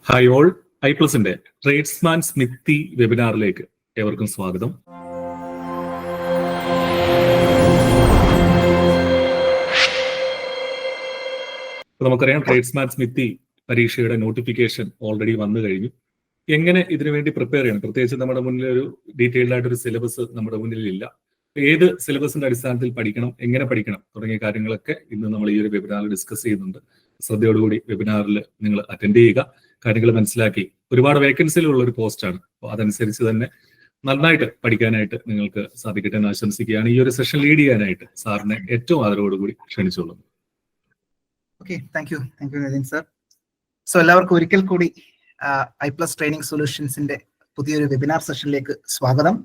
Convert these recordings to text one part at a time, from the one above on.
Hi all, ഐപ്ലസിന്റെ tradesman smithy വെബിനാറിലേക്ക് ഏവർക്കും സ്വാഗതം. നമുക്കറിയാം ട്രേഡ്സ്മാൻ സ്മിത്തി പരീക്ഷയുടെ നോട്ടിഫിക്കേഷൻ ഓൾറെഡി വന്നു കഴിഞ്ഞു. എങ്ങനെ ഇതിനുവേണ്ടി പ്രിപ്പയർ ചെയ്യണം, പ്രത്യേകിച്ച് നമ്മുടെ മുന്നിൽ ഒരു ഡീറ്റെയിൽഡ് ആയിട്ടൊരു സിലബസ് നമ്മുടെ മുന്നിലില്ല. ഏത് സിലബസിന്റെ അടിസ്ഥാനത്തിൽ പഠിക്കണം, എങ്ങനെ പഠിക്കണം തുടങ്ങിയ കാര്യങ്ങളൊക്കെ ഇന്ന് നമ്മൾ ഈ ഒരു വെബിനാറിൽ ഡിസ്കസ് ചെയ്യുന്നുണ്ട്. ശ്രദ്ധയോടുകൂടി വെബിനാറിൽ നിങ്ങൾ അറ്റൻഡ് ചെയ്യുക, കാര്യങ്ങൾ മനസ്സിലാക്കി. ഒരുപാട് വേക്കൻസിയിലുള്ള ഒരു പോസ്റ്റാണ്, അപ്പോൾ അതനുസരിച്ച് തന്നെ നന്നായിട്ട് പഠിക്കാനായിട്ട് നിങ്ങൾക്ക് സാധിക്കട്ടെ എന്ന് ആശംസിക്കുകയാണ്. ഈ ഒരു സെഷൻ ലീഡ് ചെയ്യാനായിട്ട് സാറിനെ ഏറ്റവും ആദരവോടുകൂടി ക്ഷണിച്ചോളുന്നു. Okay, thank you Nitin sir. So എല്ലാവർക്കും ഒരിക്കൽ കൂടി ഐപ്ലസ് ട്രെയിനിങ് സൊല്യൂഷൻസിന്റെ പുതിയൊരു വെബിനാർ സെഷനിലേക്ക് സ്വാഗതം.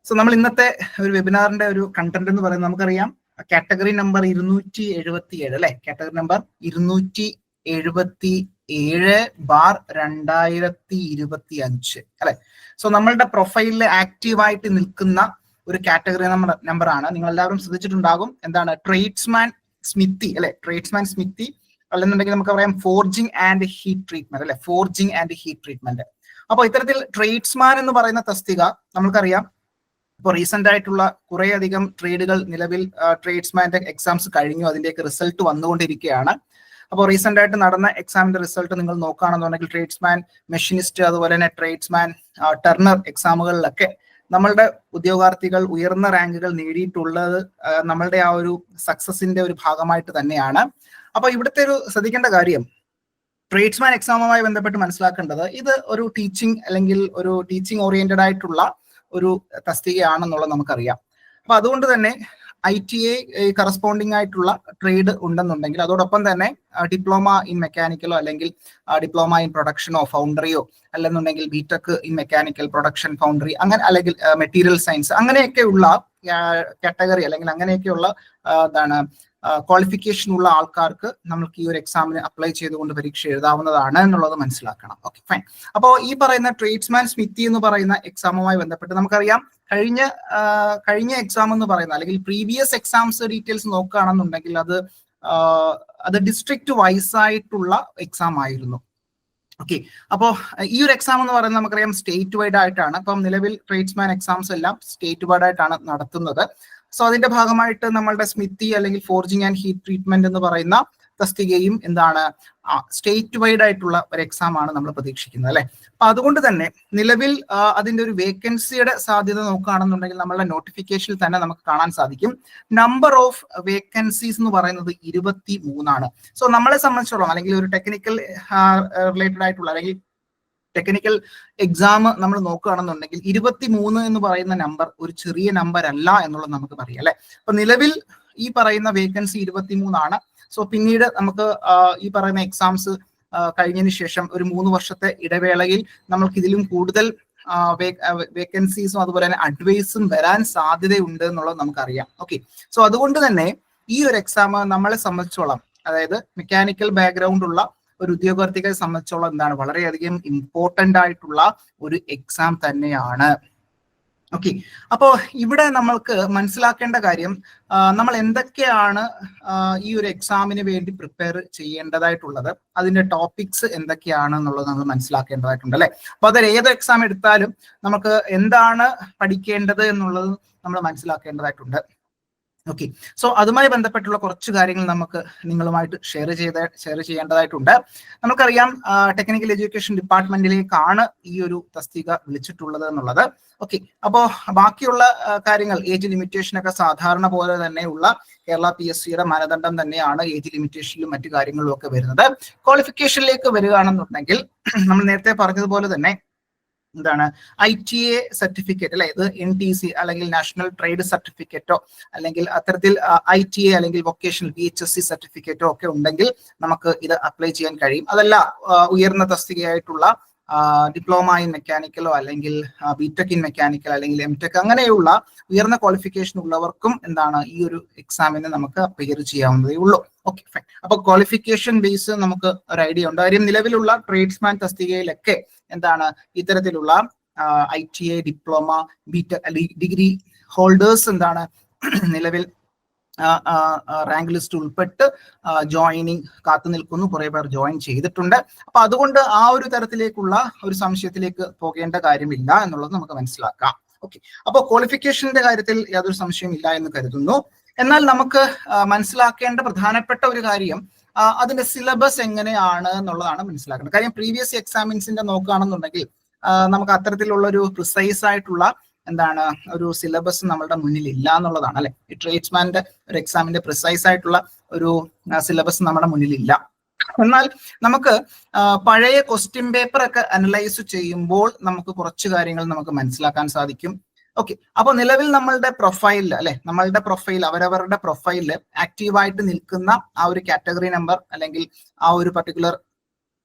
സോ നമ്മൾ ഇന്നത്തെ ഒരു വെബിനാറിന്റെ ഒരു കണ്ടന്റ് എന്ന് പറയുന്നത്, നമുക്കറിയാം കാറ്റഗറി നമ്പർ 277 അല്ലെ, കാറ്റഗറി നമ്പർ 277/2025 അല്ലെ. സോ നമ്മളുടെ പ്രൊഫൈലിൽ ആക്റ്റീവായിട്ട് നിൽക്കുന്ന ഒരു കാറ്റഗറി നമ്പർ ആണ്. നിങ്ങൾ എല്ലാവരും ശ്രദ്ധിച്ചിട്ടുണ്ടാകും, എന്താണ് ട്രേഡ്സ്മാൻ സ്മിത്തി അല്ലെ, ട്രേഡ്സ്മാൻ സ്മിത്തി അല്ലെന്നുണ്ടെങ്കിൽ നമുക്ക് പറയാം ഫോർജിങ് ആൻഡ് ഹീറ്റ് ട്രീറ്റ്മെന്റ് അല്ലെ, ഫോർജിങ് ആൻഡ് ഹീറ്റ് ട്രീറ്റ്മെന്റ്. അപ്പോൾ ഇത്തരത്തിൽ ട്രേഡ്സ്മാൻ എന്ന് പറയുന്ന തസ്തിക നമുക്കറിയാം ഇപ്പോൾ റീസെന്റ് ആയിട്ടുള്ള കുറെ അധികം ട്രേഡുകൾ നിലവിൽ ട്രേഡ്സ്മാന്റെ എക്സാംസ് കഴിഞ്ഞു, അതിന്റെയൊക്കെ റിസൾട്ട് വന്നുകൊണ്ടിരിക്കുകയാണ്. അപ്പോൾ റീസെന്റ് ആയിട്ട് നടന്ന എക്സാമിന്റെ റിസൾട്ട് നിങ്ങൾ നോക്കുകയാണെന്നുണ്ടെങ്കിൽ ട്രേഡ്സ്മാൻ മെഷീനിസ്റ്റ്, അതുപോലെ തന്നെ ട്രേഡ്സ്മാൻ ടർണർ എക്സാമുകളിലൊക്കെ നമ്മളുടെ ഉദ്യോഗാർത്ഥികൾ ഉയർന്ന റാങ്കുകൾ നേടിയിട്ടുള്ളത് നമ്മളുടെ ആ ഒരു സക്സസിന്റെ ഒരു ഭാഗമായിട്ട് തന്നെയാണ്. അപ്പൊ ഇവിടുത്തെ ഒരു ശ്രദ്ധിക്കേണ്ട കാര്യം, ട്രേഡ്സ്മാൻ എക്സാമുമായി ബന്ധപ്പെട്ട് മനസ്സിലാക്കേണ്ടത്, ഇത് ഒരു ടീച്ചിങ് അല്ലെങ്കിൽ ഒരു ടീച്ചിങ് ഓറിയന്റഡ് ആയിട്ടുള്ള ഒരു തസ്തികയാണെന്നുള്ളത് നമുക്കറിയാം. അപ്പൊ അതുകൊണ്ട് തന്നെ ITA കറസ്പോണ്ടിങ് ആയിട്ടുള്ള ട്രേഡ് ഉണ്ടെന്നുണ്ടെങ്കിൽ അതോടൊപ്പം തന്നെ ഡിപ്ലോമ ഇൻ മെക്കാനിക്കലോ അല്ലെങ്കിൽ ഡിപ്ലോമ ഇൻ പ്രൊഡക്ഷനോ ഫൗണ്ടറിയോ അല്ലെന്നുണ്ടെങ്കിൽ BTech in mechanical production foundry അങ്ങനെ അല്ലെങ്കിൽ മെറ്റീരിയൽ സയൻസ് അങ്ങനെയൊക്കെയുള്ള കാറ്റഗറി അല്ലെങ്കിൽ അങ്ങനെയൊക്കെയുള്ള ക്വാളിഫിക്കേഷൻ ഉള്ള ആൾക്കാർക്ക് നമുക്ക് ഈ ഒരു എക്സാമിന് അപ്ലൈ ചെയ്തുകൊണ്ട് പരീക്ഷ എഴുതാവുന്നതാണ് എന്നുള്ളത് മനസ്സിലാക്കണം. Okay, fine. അപ്പോൾ ഈ പറയുന്ന ട്രേഡ്സ്മാൻ സ്മിത്തി എന്ന് പറയുന്ന എക്സാമുമായി ബന്ധപ്പെട്ട് നമുക്കറിയാം കഴിഞ്ഞ എക്സാം എന്ന് പറയുന്ന അല്ലെങ്കിൽ പ്രീവിയസ് എക്സാംസ് ഡീറ്റെയിൽസ് നോക്കുകയാണെന്നുണ്ടെങ്കിൽ അത് ഡിസ്ട്രിക്ട് വൈസ് ആയിട്ടുള്ള എക്സാം ആയിരുന്നു. ഓക്കെ, അപ്പോൾ ഈ ഒരു എക്സാം എന്ന് പറയുന്നത് നമുക്കറിയാം സ്റ്റേറ്റ് വൈഡ് ആയിട്ടാണ്. അപ്പം നിലവിൽ ട്രേഡ്സ്മാൻ എക്സാംസ് എല്ലാം സ്റ്റേറ്റ് വൈഡ് ആയിട്ടാണ് നടത്തുന്നത്. സോ അതിന്റെ ഭാഗമായിട്ട് നമ്മളുടെ സ്മിത്തി അല്ലെങ്കിൽ ഫോർജിങ് ആൻഡ് ഹീറ്റ് ട്രീറ്റ്മെന്റ് എന്ന് പറയുന്ന തസ്തികയും എന്താണ് സ്റ്റേറ്റ് വൈഡ് ആയിട്ടുള്ള ഒരു എക്സാം ആണ് നമ്മൾ പ്രതീക്ഷിക്കുന്നത് അല്ലെ. അപ്പൊ അതുകൊണ്ട് തന്നെ നിലവിൽ അതിന്റെ ഒരു വേക്കൻസിയുടെ സാധ്യത നോക്കുകയാണെന്നുണ്ടെങ്കിൽ നമ്മളുടെ നോട്ടിഫിക്കേഷനിൽ തന്നെ നമുക്ക് കാണാൻ സാധിക്കും, നമ്പർ ഓഫ് വേക്കൻസീസ് എന്ന് പറയുന്നത് 23. സോ നമ്മളെ സംബന്ധിച്ചോളം അല്ലെങ്കിൽ ഒരു ടെക്നിക്കൽ റിലേറ്റഡ് ആയിട്ടുള്ള അല്ലെങ്കിൽ ടെക്നിക്കൽ എക്സാം നമ്മൾ നോക്കുകയാണെന്നുണ്ടെങ്കിൽ 23 എന്ന് പറയുന്ന നമ്പർ ഒരു ചെറിയ നമ്പർ അല്ല എന്നുള്ളത് നമുക്ക് പറയാം അല്ലെ. അപ്പൊ നിലവിൽ ഈ പറയുന്ന വേക്കൻസി 23 സോ പിന്നീട് നമുക്ക് ഈ പറയുന്ന എക്സാംസ് കഴിഞ്ഞതിന് ശേഷം ഒരു 3 വർഷത്തെ ഇടവേളയിൽ നമ്മൾക്ക് ഇതിലും കൂടുതൽ വേക്കൻസീസും അതുപോലെ തന്നെ അഡ്വൈസും വരാൻ സാധ്യതയുണ്ട് എന്നുള്ളത് നമുക്കറിയാം. ഓക്കെ, സോ അതുകൊണ്ട് തന്നെ ഈ ഒരു എക്സാം നമ്മളെ സംബന്ധിച്ചോളം, അതായത് മെക്കാനിക്കൽ ബാക്ക്ഗ്രൗണ്ട് ഉള്ള ഒരു ഉദ്യോഗാർത്ഥികളെ സംബന്ധിച്ചോളം എന്താണ് വളരെയധികം ഇമ്പോർട്ടന്റ് ആയിട്ടുള്ള ഒരു എക്സാം തന്നെയാണ്. ഓക്കെ, അപ്പോൾ ഇവിടെ നമ്മൾക്ക് മനസ്സിലാക്കേണ്ട കാര്യം, നമ്മൾ എന്തൊക്കെയാണ് ഈ ഒരു എക്സാമിന് വേണ്ടി പ്രിപ്പയർ ചെയ്യേണ്ടതായിട്ടുള്ളത്, അതിന്റെ ടോപ്പിക്സ് എന്തൊക്കെയാണ് എന്നുള്ളത് നമ്മൾ മനസ്സിലാക്കേണ്ടതായിട്ടുണ്ട് അല്ലെ. അപ്പൊ അതിൽ ഏത് എക്സാം എടുത്താലും നമുക്ക് എന്താണ് പഠിക്കേണ്ടത് എന്നുള്ളത് നമ്മൾ മനസ്സിലാക്കേണ്ടതായിട്ടുണ്ട്. ഓക്കെ, സോ അതുമായി ബന്ധപ്പെട്ടുള്ള കുറച്ച് കാര്യങ്ങൾ നമുക്ക് നിങ്ങളുമായിട്ട് ഷെയർ ചെയ്യേണ്ടതായിട്ടുണ്ട്. നമുക്കറിയാം ടെക്നിക്കൽ എഡ്യൂക്കേഷൻ ഡിപ്പാർട്ട്മെന്റിലേക്കാണ് ഈ ഒരു തസ്തിക വിളിച്ചിട്ടുള്ളത് എന്നുള്ളത്. ഓക്കെ, അപ്പോൾ ബാക്കിയുള്ള കാര്യങ്ങൾ ഏജ് ലിമിറ്റേഷൻ ഒക്കെ സാധാരണ പോലെ തന്നെയുള്ള കേരള PSCയുടെ മാനദണ്ഡം തന്നെയാണ് ഏജ് ലിമിറ്റേഷനിലും മറ്റു കാര്യങ്ങളിലും ഒക്കെ വരുന്നത്. ക്വാളിഫിക്കേഷനിലേക്ക് വരികയാണെന്നുണ്ടെങ്കിൽ നമ്മൾ നേരത്തെ പറഞ്ഞതുപോലെ തന്നെ എന്താണ് ITA സർട്ടിഫിക്കറ്റ് അല്ലെ, ഇത് NTC അല്ലെങ്കിൽ നാഷണൽ ട്രേഡ് സർട്ടിഫിക്കറ്റോ അല്ലെങ്കിൽ അത്തരത്തിൽ ITA അല്ലെങ്കിൽ വൊക്കേഷണൽ VHSC സർട്ടിഫിക്കറ്റോ ഒക്കെ ഉണ്ടെങ്കിൽ നമുക്ക് ഇത് അപ്ലൈ ചെയ്യാൻ കഴിയും. അതല്ല ഉയർന്ന തസ്തികയായിട്ടുള്ള ഡിപ്ലോമ ഇൻ മെക്കാനിക്കലോ അല്ലെങ്കിൽ ബിടെക് ഇൻ മെക്കാനിക്കൽ അല്ലെങ്കിൽ MTech അങ്ങനെയുള്ള ഉയർന്ന ക്വാളിഫിക്കേഷൻ ഉള്ളവർക്കും എന്താണ് ഈ ഒരു എക്സാമിന് നമുക്ക് അപ്പിയർ ചെയ്യാവുന്നതേ ഉള്ളൂ. Okay, fine. അപ്പൊ ക്വാളിഫിക്കേഷൻ ബേസ് നമുക്ക് ഒരു ഐഡിയ ഉണ്ട്. കാര്യം നിലവിലുള്ള ട്രേഡ്സ്മാൻ തസ്തികയിലൊക്കെ എന്താണ് ഇത്തരത്തിലുള്ള ITA diploma BTech degree holders എന്താണ് നിലവിൽ റാങ്ക് ലിസ്റ്റ് ഉൾപ്പെട്ട് ജോയിനിങ് കാത്തു നിൽക്കുന്നു, കുറെ പേർ ജോയിൻ ചെയ്തിട്ടുണ്ട്. അപ്പൊ അതുകൊണ്ട് ആ ഒരു തരത്തിലേക്കുള്ള ഒരു സംശയത്തിലേക്ക് പോകേണ്ട കാര്യമില്ല എന്നുള്ളത് നമുക്ക് മനസ്സിലാക്കാം. ഓക്കെ, അപ്പോൾ ക്വാളിഫിക്കേഷന്റെ കാര്യത്തിൽ യാതൊരു സംശയമില്ല എന്ന് കരുതുന്നു. എന്നാൽ നമുക്ക് മനസ്സിലാക്കേണ്ട പ്രധാനപ്പെട്ട ഒരു കാര്യം അതിന്റെ സിലബസ് എങ്ങനെയാണ് എന്നുള്ളതാണ് മനസ്സിലാക്കേണ്ടത്. കാര്യം പ്രീവിയസ് എക്സാമിൻസിന്റെ നോക്കുകയാണെന്നുണ്ടെങ്കിൽ നമുക്ക് അത്തരത്തിലുള്ള ഒരു പ്രിസൈസ് ആയിട്ടുള്ള എന്താണ് ഒരു സിലബസ് നമ്മളുടെ മുന്നിൽ ഇല്ല എന്നുള്ളതാണ്, അല്ലെ. ഈ ട്രേഡ്സ്മാന്റെ ഒരു എക്സാമിന്റെ പ്രിസൈസ് ആയിട്ടുള്ള ഒരു സിലബസ് നമ്മുടെ മുന്നിൽ ഇല്ല. എന്നാൽ നമുക്ക് പഴയ ക്വസ്റ്റ്യൻ പേപ്പർ ഒക്കെ അനലൈസ് ചെയ്യുമ്പോൾ നമുക്ക് കുറച്ച് കാര്യങ്ങൾ നമുക്ക് മനസ്സിലാക്കാൻ സാധിക്കും. ഓക്കെ, അപ്പൊ നിലവിൽ നമ്മളുടെ പ്രൊഫൈലിൽ, അല്ലെ, നമ്മളുടെ പ്രൊഫൈൽ അവരവരുടെ പ്രൊഫൈലിൽ ആക്റ്റീവായിട്ട് നിൽക്കുന്ന ആ ഒരു കാറ്റഗറി നമ്പർ അല്ലെങ്കിൽ ആ ഒരു പർട്ടിക്കുലർ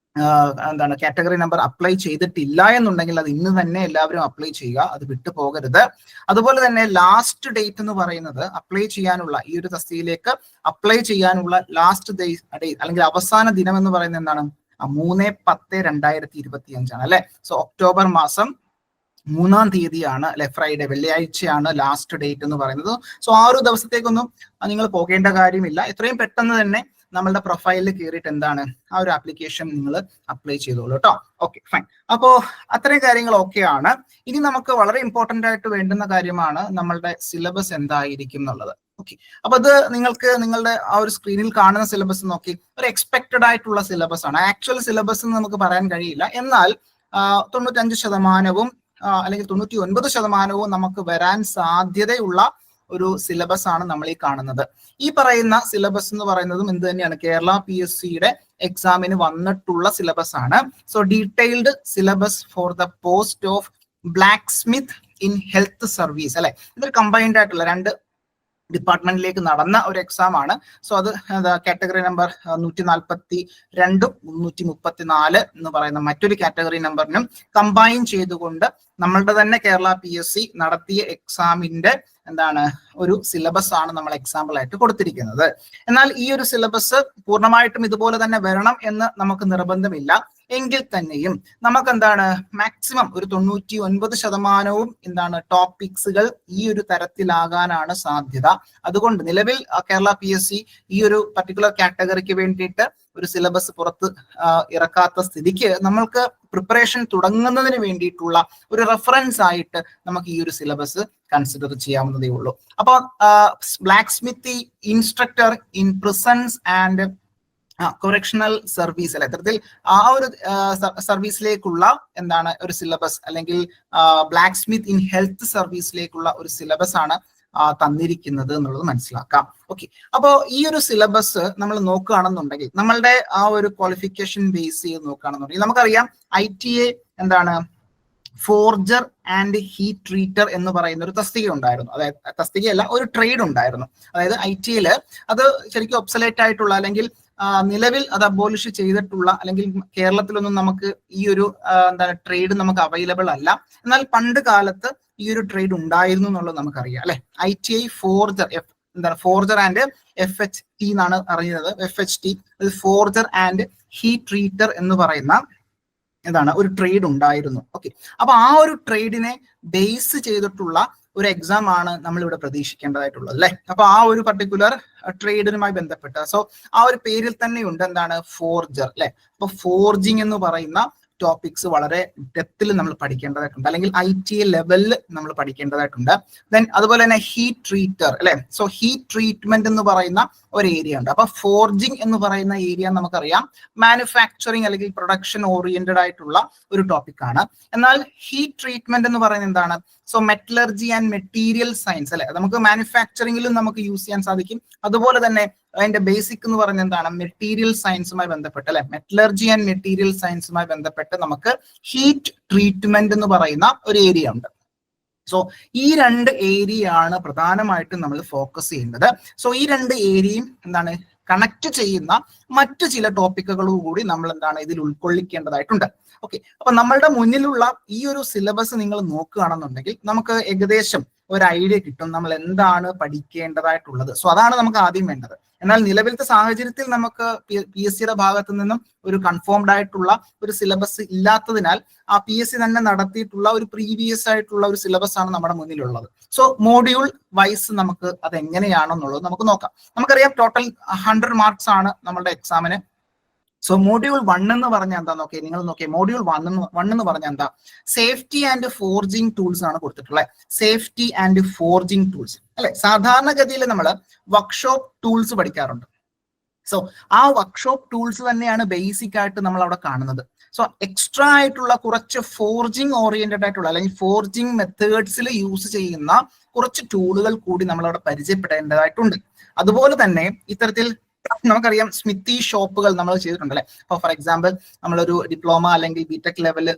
എന്താണ് കാറ്റഗറി നമ്പർ അപ്ലൈ ചെയ്തിട്ടില്ല എന്നുണ്ടെങ്കിൽ അത് ഇന്ന് തന്നെ എല്ലാവരും അപ്ലൈ ചെയ്യുക, അത് വിട്ടു പോകരുത്. അതുപോലെ തന്നെ ലാസ്റ്റ് ഡേറ്റ് എന്ന് പറയുന്നത് അപ്ലൈ ചെയ്യാനുള്ള ഈ ഒരു തസ്തികയിലേക്ക് അപ്ലൈ ചെയ്യാനുള്ള ലാസ്റ്റ് ഡേറ്റ് അല്ലെങ്കിൽ അവസാന ദിനം എന്ന് പറയുന്നത് എന്താണ്? 3/10/2025 അല്ലെ. സോ ഒക്ടോബർ മാസം 3-ാം തീയതിയാണ്, അല്ലെ, ഫ്രൈഡേ, വെള്ളിയാഴ്ചയാണ് ലാസ്റ്റ് ഡേറ്റ് എന്ന് പറയുന്നത്. സോ ആ ഒരു ദിവസത്തേക്കൊന്നും നിങ്ങൾ പോകേണ്ട കാര്യമില്ല. എത്രയും പെട്ടെന്ന് തന്നെ നമ്മളുടെ പ്രൊഫൈലിൽ കയറിയിട്ട് എന്താണ് ആ ഒരു ആപ്ലിക്കേഷൻ നിങ്ങൾ അപ്ലൈ ചെയ്തോളൂ കേട്ടോ. Okay, fine. അപ്പോ അത്രയും കാര്യങ്ങൾ ഓക്കെയാണ്. ഇനി നമുക്ക് വളരെ ഇമ്പോർട്ടന്റ് ആയിട്ട് വേണ്ടുന്ന കാര്യമാണ് നമ്മളുടെ സിലബസ് എന്തായിരിക്കും എന്നുള്ളത്. ഓക്കെ, അപ്പൊ അത് നിങ്ങൾക്ക് നിങ്ങളുടെ ആ ഒരു സ്ക്രീനിൽ കാണുന്ന സിലബസ് നോക്കി ഒരു എക്സ്പെക്റ്റഡ് ആയിട്ടുള്ള സിലബസ് ആണ്. ആക്ച്വൽ സിലബസ് എന്ന് നമുക്ക് പറയാൻ കഴിയില്ല. എന്നാൽ 95% അല്ലെങ്കിൽ 99% നമുക്ക് വരാൻ സാധ്യതയുള്ള ഒരു സിലബസ് ആണ് നമ്മൾ ഈ കാണുന്നത്. ഈ പറയുന്ന സിലബസ് എന്ന് പറയുന്നതും എന്ത് തന്നെയാണ്? കേരള PSCയുടെ എക്സാമിന് വന്നിട്ടുള്ള സിലബസ് ആണ്. So detailed syllabus for the post of black Smith in health service, അല്ലെ. ഇതൊരു കമ്പൈൻഡ് ആയിട്ടുള്ള 2 ഡിപ്പാർട്ട്മെന്റിലേക്ക് നടന്ന ഒരു എക്സാം ആണ്. സോ അത് കാറ്റഗറി നമ്പർ 142 334 എന്ന് പറയുന്ന മറ്റൊരു കാറ്റഗറി നമ്പറിനും കമ്പൈൻ ചെയ്തുകൊണ്ട് നമ്മളുടെ തന്നെ കേരള PSC നടത്തിയ എക്സാമിന്റെ എന്താണ് ഒരു സിലബസ് ആണ് നമ്മൾ എക്സാമ്പിൾ ആയിട്ട് കൊടുത്തിരിക്കുന്നത്. എന്നാൽ ഈ ഒരു സിലബസ് പൂർണ്ണമായിട്ടും ഇതുപോലെ തന്നെ വരണം എന്ന് നമുക്ക് നിർബന്ധമില്ല. എങ്കിൽ തന്നെയും നമുക്ക് എന്താണ് മാക്സിമം ഒരു 99% എന്താണ് ടോപ്പിക്സുകൾ ഈ ഒരു തരത്തിലാകാനാണ് സാധ്യത. അതുകൊണ്ട് നിലവിൽ കേരള PSC ഈ ഒരു പർട്ടിക്കുലർ കാറ്റഗറിക്ക് വേണ്ടിയിട്ട് ഒരു സിലബസ് പുറത്ത് ഇറക്കാത്ത സ്ഥിതിക്ക് നമ്മൾക്ക് പ്രിപ്പറേഷൻ തുടങ്ങുന്നതിന് വേണ്ടിയിട്ടുള്ള ഒരു റെഫറൻസ് ആയിട്ട് നമുക്ക് ഈ ഒരു സിലബസ് കൺസിഡർ ചെയ്യാവുന്നതേ ഉള്ളൂ. അപ്പോൾ blacksmith instructor in prisons and correctional service, അല്ലെ, ഇത്തരത്തിൽ ആ ഒരു സർവീസിലേക്കുള്ള എന്താണ് ഒരു സിലബസ് അല്ലെങ്കിൽ ബ്ലാക്ക് സ്മിത്ത് ഇൻ ഹെൽത്ത് സർവീസിലേക്കുള്ള ഒരു സിലബസ് ആണ് തന്നിരിക്കുന്നത് എന്നുള്ളത് മനസ്സിലാക്കാം. ഓക്കെ, അപ്പോൾ ഈ ഒരു സിലബസ് നമ്മൾ നോക്കുകയാണെന്നുണ്ടെങ്കിൽ നമ്മളുടെ ആ ഒരു ക്വാളിഫിക്കേഷൻ ബേസ് ചെയ്ത് നോക്കുകയാണെന്നുണ്ടെങ്കിൽ നമുക്കറിയാം ITA എന്താണ് ഫോർജർ ആൻഡ് ഹീറ്റ് ട്രീറ്റർ എന്ന് പറയുന്ന ഒരു തസ്തിക ഉണ്ടായിരുന്നു. അതായത് തസ്തികയല്ല, ഒരു ട്രേഡ് ഉണ്ടായിരുന്നു. അതായത് ITA അത് ശരിക്കും ഒബ്സലേറ്റ് ആയിട്ടുള്ള അല്ലെങ്കിൽ നിലവിൽ അത് അബോളിഷ് ചെയ്തിട്ടുള്ള അല്ലെങ്കിൽ കേരളത്തിലൊന്നും നമുക്ക് ഈ ഒരു എന്താണ് ട്രേഡ് നമുക്ക് അവൈലബിൾ അല്ല. എന്നാൽ പണ്ട് കാലത്ത് ഈ ഒരു ട്രേഡ് ഉണ്ടായിരുന്നു എന്നുള്ളത് നമുക്കറിയാം, അല്ലെ. ITA ഫോർജർ എന്താണ് ഫോർജർ ആൻഡ് FHT എന്നാണ് അറിയുന്നത്. FHT forger and heat treater എന്ന് പറയുന്ന എന്താണ് ഒരു ട്രേഡ് ഉണ്ടായിരുന്നു. ഓക്കെ, അപ്പൊ ആ ഒരു ട്രേഡിനെ ബേസ് ചെയ്തിട്ടുള്ള ഒരു എക്സാം ആണ് നമ്മൾ ഇവിടെ പ്രതീക്ഷിക്കേണ്ടതായിട്ടുള്ളത്, അല്ലെ. അപ്പൊ ആ ഒരു പർട്ടിക്കുലർ ട്രേഡിനുമായി ബന്ധപ്പെട്ട് സോ ആ ഒരു പേരിൽ തന്നെയുണ്ട് എന്താണ് ഫോർജർ, അല്ലെ. അപ്പൊ ഫോർജിങ് എന്ന് പറയുന്ന ടോപ്പിക്സ് വളരെ ഡെപ്തിൽ നമ്മൾ പഠിക്കേണ്ടതായിട്ടുണ്ട്, അല്ലെങ്കിൽ ITA ലെവലിൽ നമ്മൾ പഠിക്കേണ്ടതായിട്ടുണ്ട്. ദെൻ അതുപോലെ തന്നെ ഹീറ്റ് ട്രീറ്റർ, അല്ലെ. സോ ഹീറ്റ് ട്രീറ്റ്മെന്റ് എന്ന് പറയുന്ന ഒരു ഏരിയ ഉണ്ട്. അപ്പൊ ഫോർജിങ് എന്ന് പറയുന്ന ഏരിയ നമുക്കറിയാം മാനുഫാക്ചറിങ് അല്ലെങ്കിൽ പ്രൊഡക്ഷൻ ഓറിയന്റഡ് ആയിട്ടുള്ള ഒരു ടോപ്പിക് ആണ്. എന്നാൽ ഹീറ്റ് ട്രീറ്റ്മെന്റ് എന്ന് പറയുന്നത് എന്താണ്? So metallurgy and material science, അല്ലെ. നമുക്ക് മാനുഫാക്ചറിംഗിലും നമുക്ക് യൂസ് ചെയ്യാൻ സാധിക്കും. അതുപോലെ തന്നെ അതിന്റെ ബേസിക് എന്ന് പറയുന്നത് എന്താണ്? മെറ്റീരിയൽ സയൻസുമായി ബന്ധപ്പെട്ട്, അല്ലെ. മെറ്റലർജി ആൻഡ് മെറ്റീരിയൽ സയൻസുമായി ബന്ധപ്പെട്ട് നമുക്ക് ഹീറ്റ് ട്രീറ്റ്മെന്റ് എന്ന് പറയുന്ന ഒരു ഏരിയ ഉണ്ട്. സോ ഈ 2 ഏരിയ ആണ് പ്രധാനമായിട്ടും നമ്മൾ ഫോക്കസ് ചെയ്യേണ്ടത്. സോ ഈ 2 ഏരിയയും എന്താണ് കണക്ട് ചെയ്യുന്ന മറ്റു ചില ടോപ്പിക്കുകളും കൂടി നമ്മൾ എന്താണ് ഇതിൽ ഉൾക്കൊള്ളിക്കേണ്ടതായിട്ടുണ്ട്. ഓക്കെ, അപ്പൊ നമ്മളുടെ മുന്നിലുള്ള ഈ ഒരു സിലബസ് നിങ്ങൾ നോക്കുകയാണെന്നുണ്ടെങ്കിൽ നമുക്ക് ഏകദേശം ഒരു ഐഡിയ കിട്ടും നമ്മൾ എന്താണ് പഠിക്കേണ്ടതായിട്ടുള്ളത്. സോ അതാണ് നമുക്ക് ആദ്യം വേണ്ടത്. എന്നാൽ നിലവിലത്തെ സാഹചര്യത്തിൽ നമുക്ക് PSCയുടെ ഭാഗത്തു നിന്നും ഒരു കൺഫേംഡ് ആയിട്ടുള്ള ഒരു സിലബസ് ഇല്ലാത്തതിനാൽ ആ PSC തന്നെ നടത്തിയിട്ടുള്ള ഒരു പ്രീവിയസ് ആയിട്ടുള്ള ഒരു സിലബസ് ആണ് നമ്മുടെ മുന്നിലുള്ളത്. സോ മോഡ്യൂൾ വൈസ് നമുക്ക് അത് എങ്ങനെയാണെന്നുള്ളത് നമുക്ക് നോക്കാം. നമുക്കറിയാം ടോട്ടൽ 100 മാർക്സ് ആണ് നമ്മുടെ എക്സാമിന്. സോ മോഡ്യൂൾ 1 എന്ന് പറഞ്ഞാൽ എന്താ നോക്കിയേ, നിങ്ങൾ നോക്കിയേ, മോഡ്യൂൾ 1 എന്ന് പറഞ്ഞാൽ എന്താ, സേഫ്റ്റി ആൻഡ് ഫോർജിങ് ടൂൾസ് ആണ് കൊടുത്തിട്ടുള്ളത്. സേഫ്റ്റി ആൻഡ് ഫോർജിങ് ടൂൾസ് അല്ലെ. സാധാരണഗതിയിൽ നമ്മൾ വർക്ക്ഷോപ്പ് ടൂൾസ് പഠിക്കാറുണ്ട്. സോ ആ വർക്ക്ഷോപ്പ് ടൂൾസ് തന്നെയാണ് ബേസിക് ആയിട്ട് നമ്മൾ അവിടെ കാണുന്നത്. സോ എക്സ്ട്രാ ആയിട്ടുള്ള കുറച്ച് ഫോർജിങ് ഓറിയന്റഡ് ആയിട്ടുള്ള അല്ലെങ്കിൽ ഫോർജിങ് മെത്തേഡ്സിൽ യൂസ് ചെയ്യുന്ന കുറച്ച് ടൂളുകൾ കൂടി നമ്മൾ അവിടെ പരിചയപ്പെടേണ്ടതായിട്ടുണ്ട്. അതുപോലെ തന്നെ ഇത്തരത്തിൽ നമുക്കറിയാം സ്മിത്തി ഷോപ്പുകൾ നമ്മൾ ചെയ്തിട്ടുണ്ട് അല്ലെ. അപ്പോൾ ഫോർ എക്സാമ്പിൾ നമ്മളൊരു ഡിപ്ലോമ അല്ലെങ്കിൽ ബിടെക് ലെവല്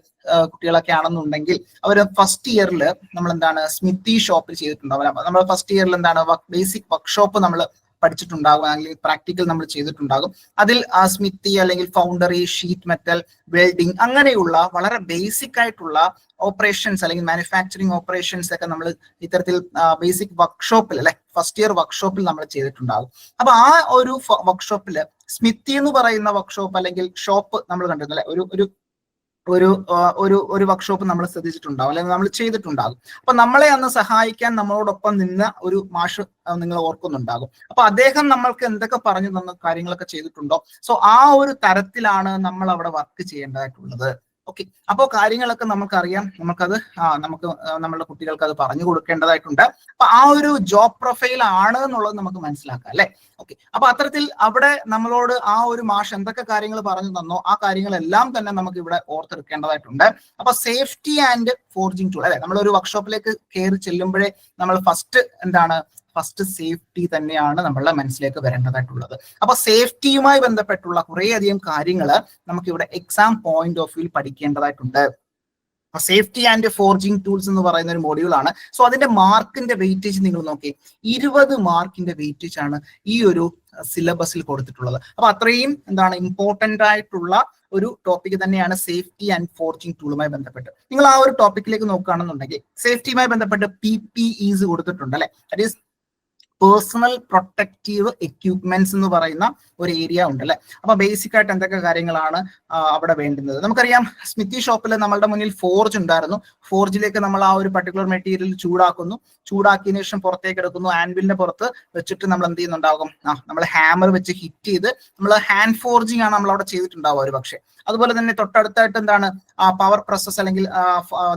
കുട്ടികളൊക്കെ ആണെന്നുണ്ടെങ്കിൽ അവർ ഫസ്റ്റ് ഇയറിൽ നമ്മൾ എന്താണ് സ്മിത്തി ഷോപ്പിൽ ചെയ്തിട്ടുണ്ടാവും. നമ്മൾ ഫസ്റ്റ് ഇയറിൽ എന്താണ് ബേസിക് വർക്ക്ഷോപ്പ് നമ്മൾ പഠിച്ചിട്ടുണ്ടാകും അല്ലെങ്കിൽ പ്രാക്ടിക്കൽ നമ്മൾ ചെയ്തിട്ടുണ്ടാകും. അതിൽ സ്മിത്തി അല്ലെങ്കിൽ ഫൗണ്ടറി, ഷീറ്റ് മെറ്റൽ, വെൽഡിങ് അങ്ങനെയുള്ള വളരെ ബേസിക് ആയിട്ടുള്ള ഓപ്പറേഷൻസ് അല്ലെങ്കിൽ മാനുഫാക്ചറിങ് ഓപ്പറേഷൻസ് ഒക്കെ നമ്മൾ ഇത്തരത്തിൽ ബേസിക് വർക്ക്ഷോപ്പിൽ അല്ലെ ഫസ്റ്റ് ഇയർ വർക്ക്ഷോപ്പിൽ നമ്മൾ ചെയ്തിട്ടുണ്ടാകും. അപ്പൊ ആ ഒരു വർക്ക്ഷോപ്പില് സ്മിത്തി എന്ന് പറയുന്ന വർക്ക്ഷോപ്പ് അല്ലെങ്കിൽ ഷോപ്പ് നമ്മൾ കണ്ടിട്ടുണ്ട് അല്ലെ. ഒരു വർക്ക്ഷോപ്പ് നമ്മൾ ശ്രദ്ധിച്ചിട്ടുണ്ടാവും അല്ലെങ്കിൽ നമ്മൾ ചെയ്തിട്ടുണ്ടാകും. അപ്പൊ നമ്മളെ അന്ന് സഹായിക്കാൻ നമ്മളോടൊപ്പം നിന്ന ഒരു മാഷ് നിങ്ങൾ ഓർക്കുന്നുണ്ടാകും. അപ്പൊ അദ്ദേഹം നമ്മൾക്ക് എന്തൊക്കെ പറഞ്ഞു തന്ന കാര്യങ്ങളൊക്കെ ചെയ്തിട്ടുണ്ടോ, സോ ആ ഒരു തരത്തിലാണ് നമ്മൾ അവിടെ വർക്ക് ചെയ്യേണ്ടതായിട്ടുള്ളത്. ഓക്കെ, അപ്പോൾ കാര്യങ്ങളൊക്കെ നമുക്കറിയാം, നമുക്ക് നമ്മുടെ കുട്ടികൾക്ക് അത് പറഞ്ഞു കൊടുക്കേണ്ടതായിട്ടുണ്ട്. അപ്പൊ ആ ഒരു ജോബ് പ്രൊഫൈൽ ആണ് എന്നുള്ളത് നമുക്ക് മനസ്സിലാക്കാം അല്ലെ. ഓക്കെ, അപ്പൊ അത്തരത്തിൽ അവിടെ നമ്മളോട് ആ ഒരു മാഷ് എന്തൊക്കെ കാര്യങ്ങൾ പറഞ്ഞു തന്നോ ആ കാര്യങ്ങളെല്ലാം തന്നെ നമുക്ക് ഇവിടെ ഓർത്തെടുക്കേണ്ടതായിട്ടുണ്ട്. അപ്പൊ സേഫ്റ്റി ആൻഡ് ഫോർജിങ് ടൂൾ അല്ലെ, നമ്മളൊരു വർക്ക്ഷോപ്പിലേക്ക് കയറി ചെല്ലുമ്പോഴേ നമ്മൾ ഫസ്റ്റ് സേഫ്റ്റി തന്നെയാണ് നമ്മളുടെ മനസ്സിലേക്ക് വരേണ്ടതായിട്ടുള്ളത്. അപ്പൊ സേഫ്റ്റിയുമായി ബന്ധപ്പെട്ടുള്ള കുറേയധികം കാര്യങ്ങൾ നമുക്ക് ഇവിടെ എക്സാം പോയിന്റ് ഓഫ് വ്യൂ പഠിക്കേണ്ടതായിട്ടുണ്ട്. സേഫ്റ്റി ആൻഡ് ഫോർജിങ് ടൂൾസ് എന്ന് പറയുന്ന ഒരു മോഡ്യൂൾ ആണ്. സോ അതിന്റെ മാർക്കിന്റെ വെയിറ്റേജ് നിങ്ങൾ നോക്കി, 20 മാർക്കിന്റെ വെയിറ്റേജ് ആണ് ഈ ഒരു സിലബസിൽ കൊടുത്തിട്ടുള്ളത്. അപ്പൊ അത്രയും ഇമ്പോർട്ടന്റ് ആയിട്ടുള്ള ഒരു ടോപ്പിക് തന്നെയാണ് സേഫ്റ്റി ആൻഡ് ഫോർജിങ് ടൂളുമായി ബന്ധപ്പെട്ട്. നിങ്ങൾ ആ ഒരു ടോപ്പിക്കിലേക്ക് നോക്കുകയാണെന്നുണ്ടെങ്കിൽ സേഫ്റ്റിയുമായി ബന്ധപ്പെട്ട് PPEs കൊടുത്തിട്ടുണ്ട് അല്ലെ. That is personal protective equipments എന്ന് പറയുന്ന ഒരു ഏരിയ ഉണ്ട് അല്ലെ. അപ്പൊ ബേസിക് ആയിട്ട് എന്തൊക്കെ കാര്യങ്ങളാണ് അവിടെ വേണ്ടുന്നത് നമുക്കറിയാം. സ്മിത്തി ഷോപ്പിൽ നമ്മളുടെ മുന്നിൽ ഫോർജ് ഉണ്ടായിരുന്നു. ഫോർജിലേക്ക് നമ്മൾ ആ ഒരു പർട്ടിക്കുലർ മെറ്റീരിയൽ ചൂടാക്കിയതിനു ശേഷം പുറത്തേക്ക് എടുക്കുന്നു. ആൻവിലിന്റെ പുറത്ത് വെച്ചിട്ട് നമ്മൾ എന്ത് ചെയ്യുന്നുണ്ടാകും, നമ്മൾ ഹാമർ വെച്ച് ഹിറ്റ് ചെയ്ത് നമ്മൾ ഹാൻഡ് ഫോർജിങ് ആണ് നമ്മൾ അവിടെ ചെയ്തിട്ടുണ്ടാവുക ഒരു പക്ഷേ. അതുപോലെ തന്നെ തൊട്ടടുത്തായിട്ട് പവർ പ്രോസസ് അല്ലെങ്കിൽ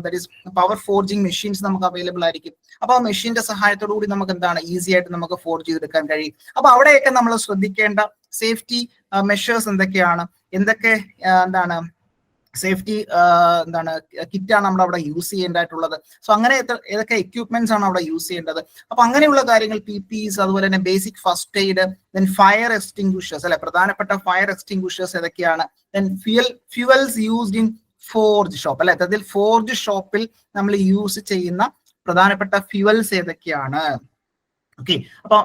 that is power forging machines നമുക്ക് അവൈലബിൾ ആയിരിക്കും. അപ്പൊ ആ മെഷീന്റെ സഹായത്തോടു കൂടി നമുക്ക് ഈസി ആയിട്ട് നമുക്ക് ഫോർജ് ചെയ്തെടുക്കാൻ കഴിയും. അപ്പൊ അവിടെയൊക്കെ നമ്മൾ ശ്രദ്ധിക്കേണ്ട സേഫ്റ്റി മെഷേഴ്സ് എന്തൊക്കെ സേഫ്റ്റി കിറ്റാണ് നമ്മൾ അവിടെ യൂസ് ചെയ്യേണ്ടതായിട്ടുള്ളത്. സോ അങ്ങനെ ഏതൊക്കെ എക്യുപ്മെന്റ്സ് ആണ് അവിടെ യൂസ് ചെയ്യേണ്ടത്. അപ്പൊ അങ്ങനെയുള്ള കാര്യങ്ങൾ PPEs, അതുപോലെ തന്നെ basic first aid, then fire extinguishers അല്ലെ, പ്രധാനപ്പെട്ട ഫയർ എക്സ്റ്റിംഗ്വിഷേഴ്സ് ഏതൊക്കെയാണ്, then fuels used in forge shop അല്ലെ, അതിൽ ഫോർജ് ഷോപ്പിൽ നമ്മൾ യൂസ് ചെയ്യുന്ന പ്രധാനപ്പെട്ട ഫ്യൂവൽസ് ഏതൊക്കെയാണ്. ഓക്കെ, അപ്പൊ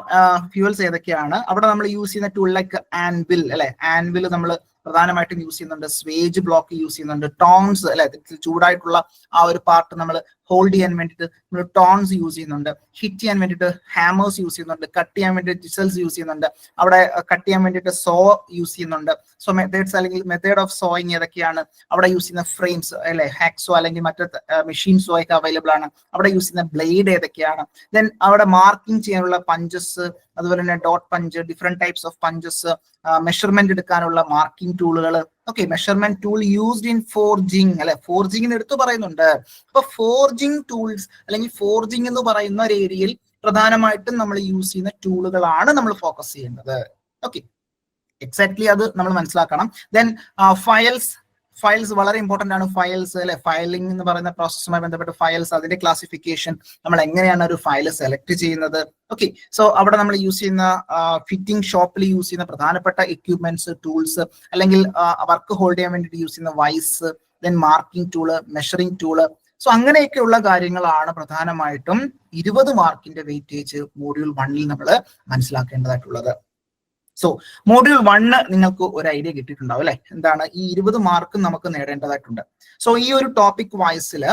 ഫ്യൂവൽസ് ഏതൊക്കെയാണ് അവിടെ നമ്മൾ യൂസ് ചെയ്യുന്ന ടൂൾ ലൈക്ക് ആൻവിൽ അല്ലെ. ആൻവിൽ നമ്മൾ പ്രധാനമായിട്ടും യൂസ് ചെയ്യുന്നുണ്ട്. സ്വേജ് ബ്ലോക്ക് യൂസ് ചെയ്യുന്നുണ്ട്. ടോൺസ് അല്ലെ, ചൂടായിട്ടുള്ള ആ ഒരു പാർട്ട് നമ്മൾ ഹോൾഡ് ചെയ്യാൻ വേണ്ടിയിട്ട് നമ്മൾ ടോൺസ് യൂസ് ചെയ്യുന്നുണ്ട്. ഹിറ്റ് ചെയ്യാൻ വേണ്ടിയിട്ട് ഹാമേഴ്സ് യൂസ് ചെയ്യുന്നുണ്ട്. കട്ട് ചെയ്യാൻ വേണ്ടിയിട്ട് ജിസൽസ് യൂസ് ചെയ്യുന്നുണ്ട്. അവിടെ കട്ട് ചെയ്യാൻ വേണ്ടിയിട്ട് സോ യൂസ് ചെയ്യുന്നുണ്ട്. സോ മെത്തേഡ്സ് അല്ലെങ്കിൽ മെത്തേഡ് ഓഫ് സോയിങ് ഏതൊക്കെയാണ് അവിടെ യൂസ് ചെയ്യുന്ന ഫ്രെയിംസ് അല്ലെ, ഹാക്സോ അല്ലെങ്കിൽ മറ്റു മെഷീൻ സോ ഒക്കെ അവൈലബിൾ ആണ്. അവിടെ യൂസ് ചെയ്യുന്ന ബ്ലേഡ് ഏതൊക്കെയാണ്. ദെൻ അവിടെ മാർക്കിംഗ് ചെയ്യാനുള്ള പഞ്ചസ്, അതുപോലെ തന്നെ dot punch, different types of punches, measurement എടുക്കാനുള്ള മാർക്കിംഗ് ടൂളുകൾ. Okay, measurement tool used in forging അല്ലെ, ഫോർജിങ്ങിന് എടുത്തു പറയുന്നുണ്ട്. അപ്പൊ ഫോർജിങ് ടൂൾസ് അല്ലെങ്കിൽ ഫോർജിങ് എന്ന് പറയുന്ന ഒരു ഏരിയയിൽ പ്രധാനമായിട്ടും നമ്മൾ യൂസ് ചെയ്യുന്ന ടൂളുകളാണ് നമ്മൾ ഫോക്കസ് ചെയ്യേണ്ടത്. ഓക്കെ, എക്സാക്ട്ലി അത് നമ്മൾ മനസ്സിലാക്കണം. ദെൻ ഫയൽസ് വളരെ ഇമ്പോർട്ടന്റ് ആണ്. ഫയൽസ് അല്ലെ, ഫയലിംഗ് എന്ന് പറയുന്ന പ്രോസസ്സുമായി ബന്ധപ്പെട്ട് ഫയൽസ്, അതിന്റെ ക്ലാസിഫിക്കേഷൻ, നമ്മൾ എങ്ങനെയാണ് ഒരു ഫയൽ സെലക്ട് ചെയ്യുന്നത്. ഓക്കെ, സോ അവിടെ നമ്മൾ യൂസ് ചെയ്യുന്ന ഫിറ്റിംഗ് ഷോപ്പിൽ യൂസ് ചെയ്യുന്ന പ്രധാനപ്പെട്ട എക്യുപ്മെന്റ്സ്, ടൂൾസ്, അല്ലെങ്കിൽ വർക്ക് ഹോൾഡ് ചെയ്യാൻ വേണ്ടിയിട്ട് യൂസ് ചെയ്യുന്ന vice, then marking tool, measuring tool. So അങ്ങനെയൊക്കെയുള്ള കാര്യങ്ങളാണ് പ്രധാനമായിട്ടും 20 മാർക്കിന്റെ വെയിറ്റേജ് മോഡ്യൂൾ 1 നമ്മൾ മനസ്സിലാക്കേണ്ടതായിട്ടുള്ളത്. സോ മോഡ്യൂൾ 1 നിങ്ങൾക്ക് ഒരു ഐഡിയ കിട്ടിയിട്ടുണ്ടാവും അല്ലെ, എന്താണ് ഈ 20 മാർക്ക് നമുക്ക് നേടേണ്ടതായിട്ടുണ്ട്. സോ ഈ ഒരു ടോപ്പിക് വൈസിൽ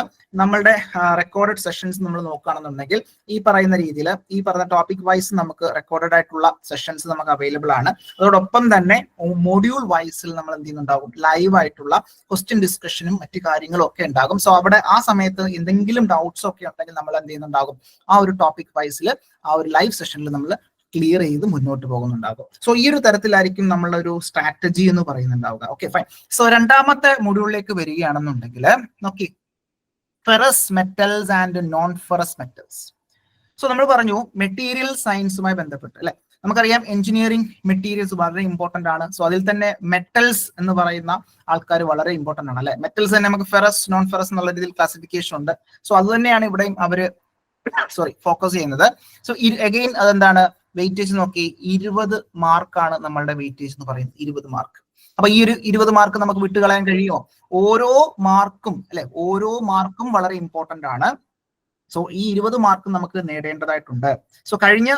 നമ്മളുടെ റെക്കോർഡഡ് സെഷൻസ് നമ്മൾ നോക്കുകയാണെന്നുണ്ടെങ്കിൽ ഈ പറയുന്ന രീതിയിൽ ഈ പറഞ്ഞ ടോപ്പിക് വൈസ് നമുക്ക് റെക്കോർഡഡ് ആയിട്ടുള്ള സെഷൻസ് നമുക്ക് അവൈലബിൾ ആണ്. അതോടൊപ്പം തന്നെ മോഡ്യൂൾ വൈസിൽ നമ്മൾ എന്ത് ചെയ്യുന്നുണ്ടാകും, ലൈവ് ആയിട്ടുള്ള ക്വസ്റ്റ്യൻ ഡിസ്കഷനും മറ്റു കാര്യങ്ങളും ഒക്കെ ഉണ്ടാകും. സോ അവിടെ ആ സമയത്ത് എന്തെങ്കിലും ഡൗട്ട്സ് ഒക്കെ ഉണ്ടെങ്കിൽ നമ്മൾ എന്ത് ചെയ്യുന്നുണ്ടാകും, ആ ഒരു ടോപ്പിക് വൈസിൽ ആ ഒരു ലൈവ് സെഷനിൽ നമ്മൾ ക്ലിയർ ചെയ്ത് മുന്നോട്ട് പോകുന്നുണ്ടാകും. സോ ഈ ഒരു തരത്തിലായിരിക്കും നമ്മളുടെ ഒരു സ്ട്രാറ്റജി എന്ന് പറയുന്നുണ്ടാവുക. Okay fine. സോ രണ്ടാമത്തെ മൊഡ്യൂളിലേക്ക് വരികയാണെന്നുണ്ടെങ്കിൽ നോക്കി, ferrous metals and non ferrous metals. So നമ്മൾ പറഞ്ഞു മെറ്റീരിയൽ സയൻസുമായി ബന്ധപ്പെട്ട് അല്ലെ, നമുക്കറിയാം എഞ്ചിനീയറിംഗ് മെറ്റീരിയൽസ് വളരെ ഇമ്പോർട്ടന്റ് ആണ്. സോ അതിൽ തന്നെ മെറ്റൽസ് എന്ന് പറയുന്ന ആൾക്കാർ വളരെ ഇമ്പോർട്ടന്റ് ആണ് അല്ലെ. മെറ്റൽസ് തന്നെ നമുക്ക് ഫെറസ് നോൺ ഫെറസ് എന്നുള്ള രീതിയിൽ ക്ലാസിഫിക്കേഷൻ ഉണ്ട്. സോ അത് തന്നെയാണ് ഇവിടെയും അവര് ഫോക്കസ് ചെയ്യുന്നത്. സോ അഗെയിൻ അതെന്താണ്, വെയിറ്റേജ് നോക്കി 20 മാർക്കാണ് നമ്മളുടെ വെയിറ്റേജ് എന്ന് പറയുന്നത്, 20 മാർക്ക്. അപ്പൊ ഈ ഒരു 20 മാർക്ക് നമുക്ക് വിട്ടുകളയാൻ കഴിയുമോ? ഓരോ മാർക്കും അല്ലെ, ഓരോ മാർക്കും വളരെ ഇമ്പോർട്ടന്റ് ആണ്. സോ ഈ 20 മാർക്ക് നമുക്ക് നേടേണ്ടതായിട്ടുണ്ട്. സോ കഴിഞ്ഞ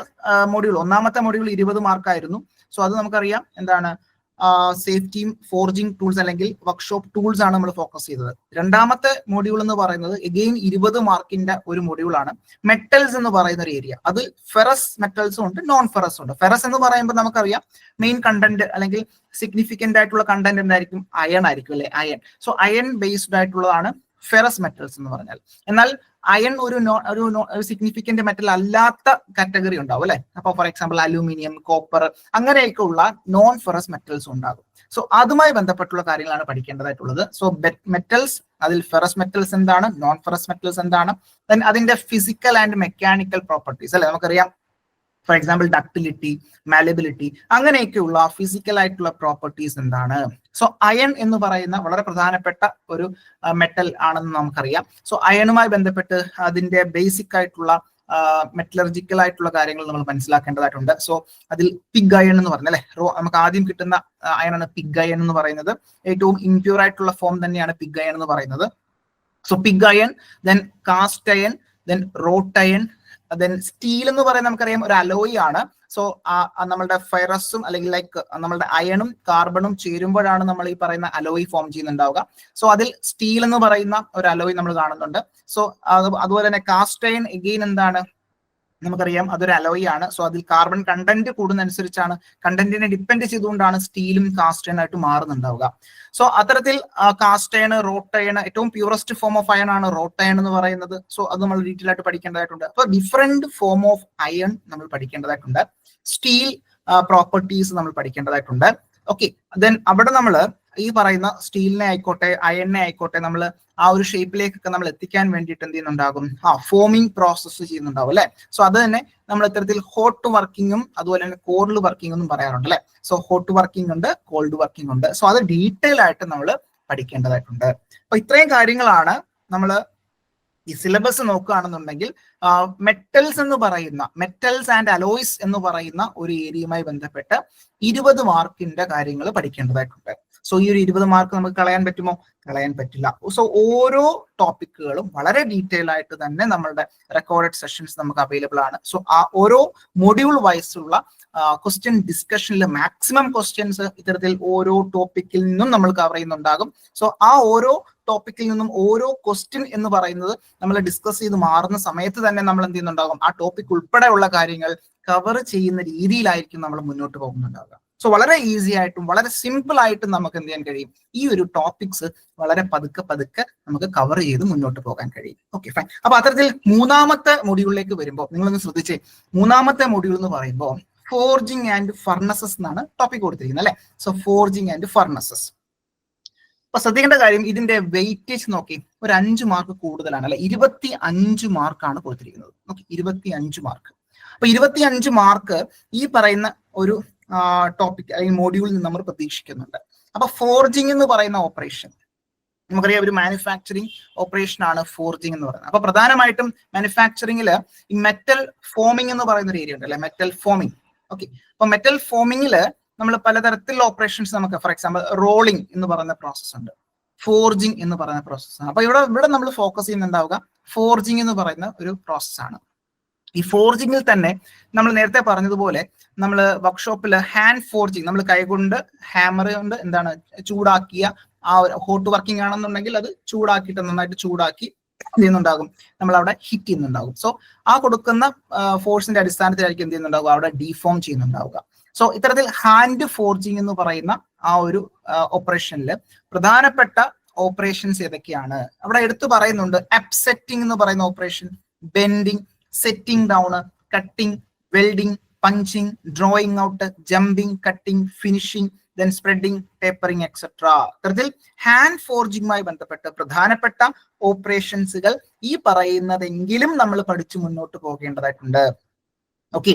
മൊഡ്യൂൾ, ഒന്നാമത്തെ മൊഡ്യൂൾ 20 മാർക്കായിരുന്നു. സോ അത് നമുക്കറിയാം എന്താണ്, സേഫ്റ്റിയും ഫോർജിങ് ടൂൾസ് അല്ലെങ്കിൽ വർക്ക്ഷോപ്പ് ടൂൾസ് ആണ് നമ്മൾ ഫോക്കസ് ചെയ്തത്. രണ്ടാമത്തെ മൊഡ്യൂൾ എന്ന് പറയുന്നത് എഗെയിൻ 20 മാർക്കിന്റെ ഒരു മൊഡ്യൂളാണ്. മെറ്റൽസ് എന്ന് പറയുന്ന ഒരു ഏരിയ, അത് ഫെറസ് മെറ്റൽസും ഉണ്ട്, നോൺ ഫെറസും ഉണ്ട്. ഫെറസ് എന്ന് പറയുമ്പോൾ നമുക്കറിയാം മെയിൻ കണ്ടന്റ് അല്ലെങ്കിൽ സിഗ്നിഫിക്കന്റ് ആയിട്ടുള്ള കണ്ടന്റ് എന്തായിരിക്കും, അയൺ ആയിരിക്കും അല്ലെ, അയൺ. സോ അയൺ ബേസ്ഡ് ആയിട്ടുള്ളതാണ് ഫെറസ് മെറ്റൽസ് എന്ന് പറഞ്ഞാൽ. എന്നാൽ അയൺ ഒരു സിഗ്നിഫിക്കന്റ് മെറ്റൽ അല്ലാത്ത കാറ്റഗറി ഉണ്ടാവും അല്ലെ. അപ്പൊ ഫോർ എക്സാമ്പിൾ അലൂമിനിയം, കോപ്പർ, അങ്ങനെയൊക്കെ ഉള്ള നോൺ ഫെറസ് മെറ്റൽസ് ഉണ്ടാകും. സോ അതുമായി ബന്ധപ്പെട്ടുള്ള കാര്യങ്ങളാണ് പഠിക്കേണ്ടതായിട്ടുള്ളത്. സോ മെറ്റൽസ്, അതിൽ ഫെറസ് മെറ്റൽസ് എന്താണ്, നോൺ ഫെറസ് മെറ്റൽസ് എന്താണ്, ദെൻ അതിന്റെ ഫിസിക്കൽ ആൻഡ് മെക്കാനിക്കൽ പ്രോപ്പർട്ടീസ് അല്ലെ. നമുക്കറിയാം ഫോർ എക്സാമ്പിൾ ഡക്ടിലിറ്റി, മാലബിലിറ്റി, അങ്ങനെയൊക്കെയുള്ള ഫിസിക്കൽ ആയിട്ടുള്ള പ്രോപ്പർട്ടീസ് എന്താണ്. സോ അയൺ എന്ന് പറയുന്ന വളരെ പ്രധാനപ്പെട്ട ഒരു മെറ്റൽ ആണെന്ന് നമുക്കറിയാം. സോ അയണുമായി ബന്ധപ്പെട്ട് അതിന്റെ ബേസിക് ആയിട്ടുള്ള മെറ്റലർജിക്കൽ ആയിട്ടുള്ള കാര്യങ്ങൾ നമ്മൾ മനസ്സിലാക്കേണ്ടതായിട്ടുണ്ട്. സോ അതിൽ പിഗ് അയൺ എന്ന് പറഞ്ഞ അല്ലെ, നമുക്ക് ആദ്യം കിട്ടുന്ന അയണാണ് പിഗ് അയൺ എന്ന് പറയുന്നത്. ഏറ്റവും ഇംപ്യൂർ ആയിട്ടുള്ള ഫോം തന്നെയാണ് പിഗ് അയൺ എന്ന് പറയുന്നത്. So pig iron, then cast iron, then wrought iron, then steel എന്ന് പറയുന്നത് നമുക്കറിയാം ഒരു അലോയ് ആണ്. സോ നമ്മളുടെ ഫെറസും അല്ലെങ്കിൽ ലൈക്ക് നമ്മളുടെ അയണും കാർബണും ചേരുമ്പോഴാണ് നമ്മൾ ഈ പറയുന്ന അലോയ് ഫോം ചെയ്യുന്നുണ്ടാവുക. സോ അതിൽ സ്റ്റീൽ എന്ന് പറയുന്ന ഒരു അലോയ് നമ്മൾ കാണുന്നുണ്ട്. സോ അതുപോലെ തന്നെ കാസ്റ്റ് അയൺ എഗെയിൻ എന്താണ്, നമുക്കറിയാം അതൊരു അലോയ് ആണ്. സോ അതിൽ കാർബൺ കണ്ടന്റ് കൂടുന്നതനുസരിച്ചാണ്, കണ്ടന്റിനെ ഡിപ്പെൻഡ് ചെയ്തുകൊണ്ടാണ് സ്റ്റീലും കാസ്റ്റ് അയൺ ആയിട്ട് മാറുന്നുണ്ടാവുക. സോ അത്തരത്തിൽ കാസ്റ്റ് അയൺ, റോട്ട് അയൺ, ഏറ്റവും പ്യൂറസ്റ്റ് ഫോം ഓഫ് അയൺ ആണ് റോട്ട് അയൺ എന്ന് പറയുന്നത്. സോ അത് നമ്മൾ ഡീറ്റെയിൽ ആയിട്ട് പഠിക്കേണ്ടതായിട്ടുണ്ട്. അപ്പൊ ഡിഫറെന്റ് ഫോം ഓഫ് അയൺ നമ്മൾ പഠിക്കേണ്ടതായിട്ടുണ്ട്. സ്റ്റീൽ പ്രോപ്പർട്ടീസ് നമ്മൾ പഠിക്കേണ്ടതായിട്ടുണ്ട്. ഓക്കെ, ദെൻ അവിടെ നമ്മൾ ഈ പറയുന്ന സ്റ്റീലിനെ ആയിക്കോട്ടെ അയണിനെ ആയിക്കോട്ടെ നമ്മൾ ആ ഒരു ഷേപ്പിലേക്കൊക്കെ നമ്മൾ എത്തിക്കാൻ വേണ്ടിയിട്ട് എന്ത് ചെയ്യുന്നുണ്ടാകും, ഫോമിംഗ് പ്രോസസ്സ് ചെയ്യുന്നുണ്ടാവും അല്ലെ. സോ അത് തന്നെ നമ്മൾ ഇത്തരത്തിൽ ഹോട്ട് വർക്കിങ്ങും അതുപോലെ തന്നെ കോൾഡ് വർക്കിംഗ് എന്നും പറയാറുണ്ട് അല്ലെ. സോ ഹോട്ട് വർക്കിംഗ് ഉണ്ട്, കോൾഡ് വർക്കിംഗ് ഉണ്ട്. സോ അത് ഡീറ്റെയിൽ ആയിട്ട് നമ്മൾ പഠിക്കേണ്ടതായിട്ടുണ്ട്. അപ്പൊ ഇത്രയും കാര്യങ്ങളാണ് നമ്മൾ ഈ സിലബസ് നോക്കുകയാണെന്നുണ്ടെങ്കിൽ മെറ്റൽസ് എന്ന് പറയുന്ന, മെറ്റൽസ് ആൻഡ് അലോയ്സ് എന്ന് പറയുന്ന ഒരു ഏരിയയുമായി ബന്ധപ്പെട്ട് 20 മാർക്കിന്റെ കാര്യങ്ങൾ പഠിക്കേണ്ടതായിട്ടുണ്ട്. സോ ഈ ഒരു 20 മാർക്ക് നമുക്ക് കളയാൻ പറ്റുമോ? കളയാൻ പറ്റില്ല. സോ ഓരോ ടോപ്പിക്കുകളും വളരെ ഡീറ്റെയിൽ ആയിട്ട് തന്നെ നമ്മളുടെ റെക്കോർഡഡ് സെഷൻസ് നമുക്ക് അവൈലബിൾ ആണ്. സോ ആ ഓരോ മൊഡ്യൂൾ വൈസുള്ള ക്വസ്റ്റ്യൻ ഡിസ്കഷനിൽ മാക്സിമം ക്വസ്റ്റ്യൻസ് ഇത്തരത്തിൽ ഓരോ ടോപ്പിക്കിൽ നിന്നും നമ്മൾ കവർ ചെയ്യുന്നുണ്ടാകും. സോ ആ ഓരോ ടോപ്പിക്കിൽ നിന്നും ഓരോ ക്വസ്റ്റ്യൻ എന്ന് പറയുന്നത് നമ്മൾ ഡിസ്കസ് ചെയ്ത് മാറുന്ന സമയത്ത് തന്നെ നമ്മൾ എന്ത് ചെയ്യുന്നുണ്ടാകും, ആ ടോപ്പിക് ഉൾപ്പെടെയുള്ള കാര്യങ്ങൾ കവർ ചെയ്യുന്ന രീതിയിലായിരിക്കും നമ്മൾ മുന്നോട്ട് പോകുന്നുണ്ടാകുക. സോ വളരെ ഈസി ആയിട്ടും വളരെ സിമ്പിൾ ആയിട്ടും നമുക്ക് എന്ത് ചെയ്യാൻ കഴിയും, ഈ ഒരു ടോപ്പിക്സ് വളരെ പതുക്കെ പതുക്കെ നമുക്ക് കവർ ചെയ്ത് മുന്നോട്ട് പോകാൻ കഴിയും. Okay fine. അപ്പൊ അത്തരത്തിൽ മൂന്നാമത്തെ മൊഡ്യൂളിലേക്ക് വരുമ്പോൾ നിങ്ങളൊന്ന് ശ്രദ്ധിച്ചേ, മൂന്നാമത്തെ മൊഡ്യൂൾ എന്ന് പറയുമ്പോൾ ഫോർജിങ് ആൻഡ് ഫർണസസ് എന്നാണ് ടോപ്പിക് കൊടുത്തിരിക്കുന്നത് അല്ലെ. So forging and furnaces. അപ്പൊ ശ്രദ്ധിക്കേണ്ട കാര്യം, ഇതിന്റെ വെയിറ്റേജ് നോക്കി ഒരു 5 മാർക്ക് കൂടുതലാണ് അല്ലെ. 25 മാർക്കാണ് കൊടുത്തിരിക്കുന്നത്. Okay, 25 mark. അപ്പൊ 25 മാർക്ക് ഈ പറയുന്ന ഒരു ടോപ്പിക് അല്ലെങ്കിൽ മോഡ്യൂളിൽ നിന്ന് നമ്മൾ പ്രതീക്ഷിക്കുന്നുണ്ട്. അപ്പൊ ഫോർജിങ് എന്ന് പറയുന്ന ഓപ്പറേഷൻ നമുക്കറിയാം ഒരു മാനുഫാക്ചറിങ് ഓപ്പറേഷൻ ആണ് ഫോർജിങ് എന്ന് പറയുന്നത്. അപ്പൊ പ്രധാനമായിട്ടും മാനുഫാക്ചറിങ്ങിൽ ഈ മെറ്റൽ ഫോമിംഗ് എന്ന് പറയുന്ന ഒരു ഏരിയ ഉണ്ട് അല്ലെ, മെറ്റൽ ഫോമിംഗ്. ഓക്കെ, അപ്പൊ മെറ്റൽ ഫോമിങ്ങില് നമ്മൾ പലതരത്തിലുള്ള ഓപ്പറേഷൻസ് നമുക്ക്, ഫോർ എക്സാമ്പിൾ റോളിംഗ് എന്ന് പറയുന്ന പ്രോസസ് ഉണ്ട്, ഫോർജിങ് എന്ന് പറയുന്ന പ്രോസസ്സാണ്. അപ്പൊ ഇവിടെ നമ്മൾ ഫോക്കസ് ചെയ്യുന്നുണ്ടാവുക ഫോർജിങ് എന്ന് പറയുന്ന ഒരു പ്രോസസ്സാണ്. ഈ ഫോർജിങ്ങിൽ തന്നെ നമ്മൾ നേരത്തെ പറഞ്ഞതുപോലെ നമ്മൾ വർക്ക്ഷോപ്പിൽ ഹാൻഡ് ഫോർജിങ്, നമ്മൾ കൈകൊണ്ട് ഹാമർ കൊണ്ട് എന്താണ് ചൂടാക്കിയ ആ ഒരു ഹോട്ട് വർക്കിംഗ് ആണെന്നുണ്ടെങ്കിൽ അത് ചൂടാക്കിയിട്ട് നന്നായിട്ട് ചൂടാക്കി എന്ത് ചെയ്യുന്നുണ്ടാകും, നമ്മൾ അവിടെ ഹിറ്റ് ചെയ്യുന്നുണ്ടാകും. സോ ആ കൊടുക്കുന്ന ഫോഴ്സിന്റെ അടിസ്ഥാനത്തിലായിരിക്കും എന്ത് ചെയ്യുന്നുണ്ടാവുക, അവിടെ ഡീഫോം ചെയ്യുന്നുണ്ടാവുക. സോ ഇത്തരത്തിൽ ഹാൻഡ് ഫോർജിങ് എന്ന് പറയുന്ന ആ ഒരു ഓപ്പറേഷനിൽ പ്രധാനപ്പെട്ട ഓപ്പറേഷൻസ് ഏതൊക്കെയാണ് അവിടെ എടുത്തു പറയുന്നുണ്ട്. അപ്സെറ്റിംഗ് എന്ന് പറയുന്ന operation, bending, setting down, cutting, welding, punching, drawing out, jumping, cutting, finishing, then spreading, tapering etcetera. ഇത്തരത്തിൽ ഹാൻഡ് ഫോർജിങ്ങുമായി ബന്ധപ്പെട്ട് പ്രധാനപ്പെട്ട ഓപ്പറേഷൻസുകൾ ഈ പറയുന്നതെങ്കിലും നമ്മൾ പഠിച്ചു മുന്നോട്ട് പോകേണ്ടതായിട്ടുണ്ട്. ഓക്കെ,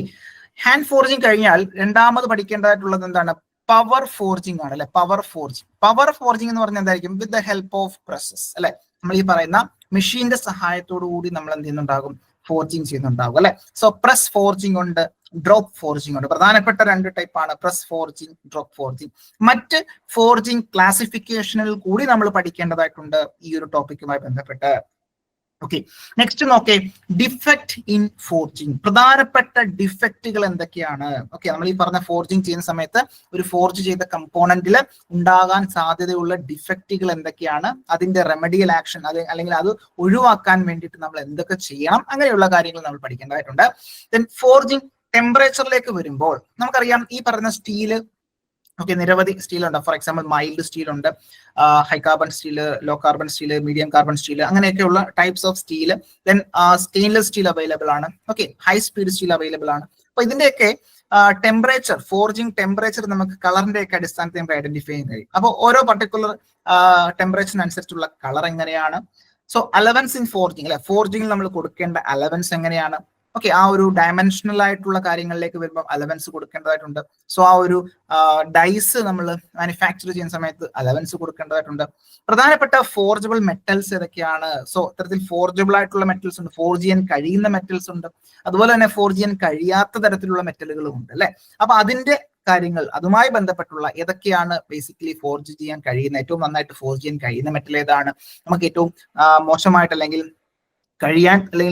ഹാൻഡ് ഫോർജിങ് കഴിഞ്ഞാൽ രണ്ടാമത് പഠിക്കേണ്ടതായിട്ടുള്ളത് എന്താണ്, പവർ ഫോർജിങ് ആണ് അല്ലെ. പവർ ഫോർജിങ്, പവർ ഫോർജിങ് എന്ന് പറഞ്ഞാൽ എന്തായിരിക്കും, with the help of presses അല്ലെ. നമ്മൾ ഈ പറയുന്ന മെഷീന്റെ സഹായത്തോടു കൂടി നമ്മൾ എന്ത് ചെയ്യുന്നുണ്ടാകും, ഫോർജിങ് ചെയ്യുന്നുണ്ടാകും അല്ലെ. സോ പ്രസ് ഫോർജിങ് ഉണ്ട്, ഡ്രോപ്പ് ഫോർജിങ് ഉണ്ട്. പ്രധാനപ്പെട്ട രണ്ട് ടൈപ്പാണ് പ്രസ് ഫോർജിങ്, ഡ്രോപ്പ് ഫോർജിങ്. മറ്റ് ഫോർജിങ് ക്ലാസിഫിക്കേഷനിൽ കൂടി നമ്മൾ പഠിക്കേണ്ടതായിട്ടുണ്ട് ഈ ഒരു ടോപ്പിക്കുമായി ബന്ധപ്പെട്ട്. ഓക്കെ, നെക്സ്റ്റ് നോക്കേ, ഡിഫക്റ്റ് ഇൻ ഫോർജിങ്. പ്രധാനപ്പെട്ട ഡിഫക്റ്റുകൾ എന്തൊക്കെയാണ്? ഓക്കെ, നമ്മൾ ഈ പറഞ്ഞ ഫോർജിങ് ചെയ്യുന്ന സമയത്ത് ഒരു ഫോർജ് ചെയ്ത കമ്പോണന്റിൽ ഉണ്ടാകാൻ സാധ്യതയുള്ള ഡിഫക്റ്റുകൾ എന്തൊക്കെയാണ്, അതിന്റെ റെമഡിയൽ ആക്ഷൻ അല്ലെങ്കിൽ അത് ഒഴിവാക്കാൻ വേണ്ടിയിട്ട് നമ്മൾ എന്തൊക്കെ ചെയ്യണം, അങ്ങനെയുള്ള കാര്യങ്ങൾ നമ്മൾ പഠിക്കേണ്ടതായിട്ടുണ്ട്. ദെൻ ഫോർജിങ് ടെമ്പറേച്ചറിലേക്ക് വരുമ്പോൾ നമുക്കറിയാം ഈ പറയുന്ന സ്റ്റീല്, ഓക്കെ, നിരവധി സ്റ്റീൽ ഉണ്ട്. ഫോർ എക്സാമ്പിൾ മൈൽഡ് സ്റ്റീൽ ഉണ്ട്, high carbon steel, low carbon steel, medium carbon steel, അങ്ങനെയൊക്കെയുള്ള types of steel. Then stainless steel available ആണ്. Okay, high speed steel available ആണ്. അപ്പൊ ഇതിന്റെയൊക്കെ ടെമ്പറേച്ചർ, ഫോർജിങ് ടെമ്പറേച്ചർ നമുക്ക് കളറിന്റെ ഒക്കെ അടിസ്ഥാനത്തിൽ നമുക്ക് ഐഡന്റിഫൈ ചെയ്യാൻ കഴിയും. അപ്പോൾ ഓരോ പർട്ടിക്കുലർ ടെമ്പറേച്ചറിനനുസരിച്ചുള്ള കളർ എങ്ങനെയാണ്. സോ അലവൻസ് ഇൻ ഫോർജിങ് അല്ലെ, ഫോർജിങ്ങിൽ നമ്മൾ കൊടുക്കേണ്ട അലവൻസ് എങ്ങനെയാണ്. ഓക്കെ, ആ ഒരു ഡയമെൻഷണൽ ആയിട്ടുള്ള കാര്യങ്ങളിലേക്ക് വരുമ്പോൾ അലവൻസ് കൊടുക്കേണ്ടതായിട്ടുണ്ട്. സോ ആ ഒരു ഡൈസ് നമ്മൾ മാനുഫാക്ചർ ചെയ്യുന്ന സമയത്ത് അലവൻസ് കൊടുക്കേണ്ടതായിട്ടുണ്ട്. പ്രധാനപ്പെട്ട ഫോർജബിൾ മെറ്റൽസ് ഏതൊക്കെയാണ്. സോ ഇത്തരത്തിൽ ഫോർജബിൾ ആയിട്ടുള്ള മെറ്റൽസ് ഉണ്ട്, ഫോർജ് ചെയ്യാൻ കഴിയുന്ന മെറ്റൽസ് ഉണ്ട്, അതുപോലെ തന്നെ ഫോർജ് ചെയ്യാൻ കഴിയാത്ത തരത്തിലുള്ള മെറ്റലുകളും ഉണ്ട് അല്ലെ. അപ്പൊ അതിന്റെ കാര്യങ്ങൾ, അതുമായി ബന്ധപ്പെട്ടുള്ള ഏതൊക്കെയാണ് ബേസിക്കലി ഫോർജ് ചെയ്യാൻ കഴിയുന്ന, ഏറ്റവും നന്നായിട്ട് ഫോർജ് ചെയ്യാൻ കഴിയുന്ന മെറ്റൽ ഏതാണ്, നമുക്ക് ഏറ്റവും മോശമായിട്ട് അല്ലെങ്കിൽ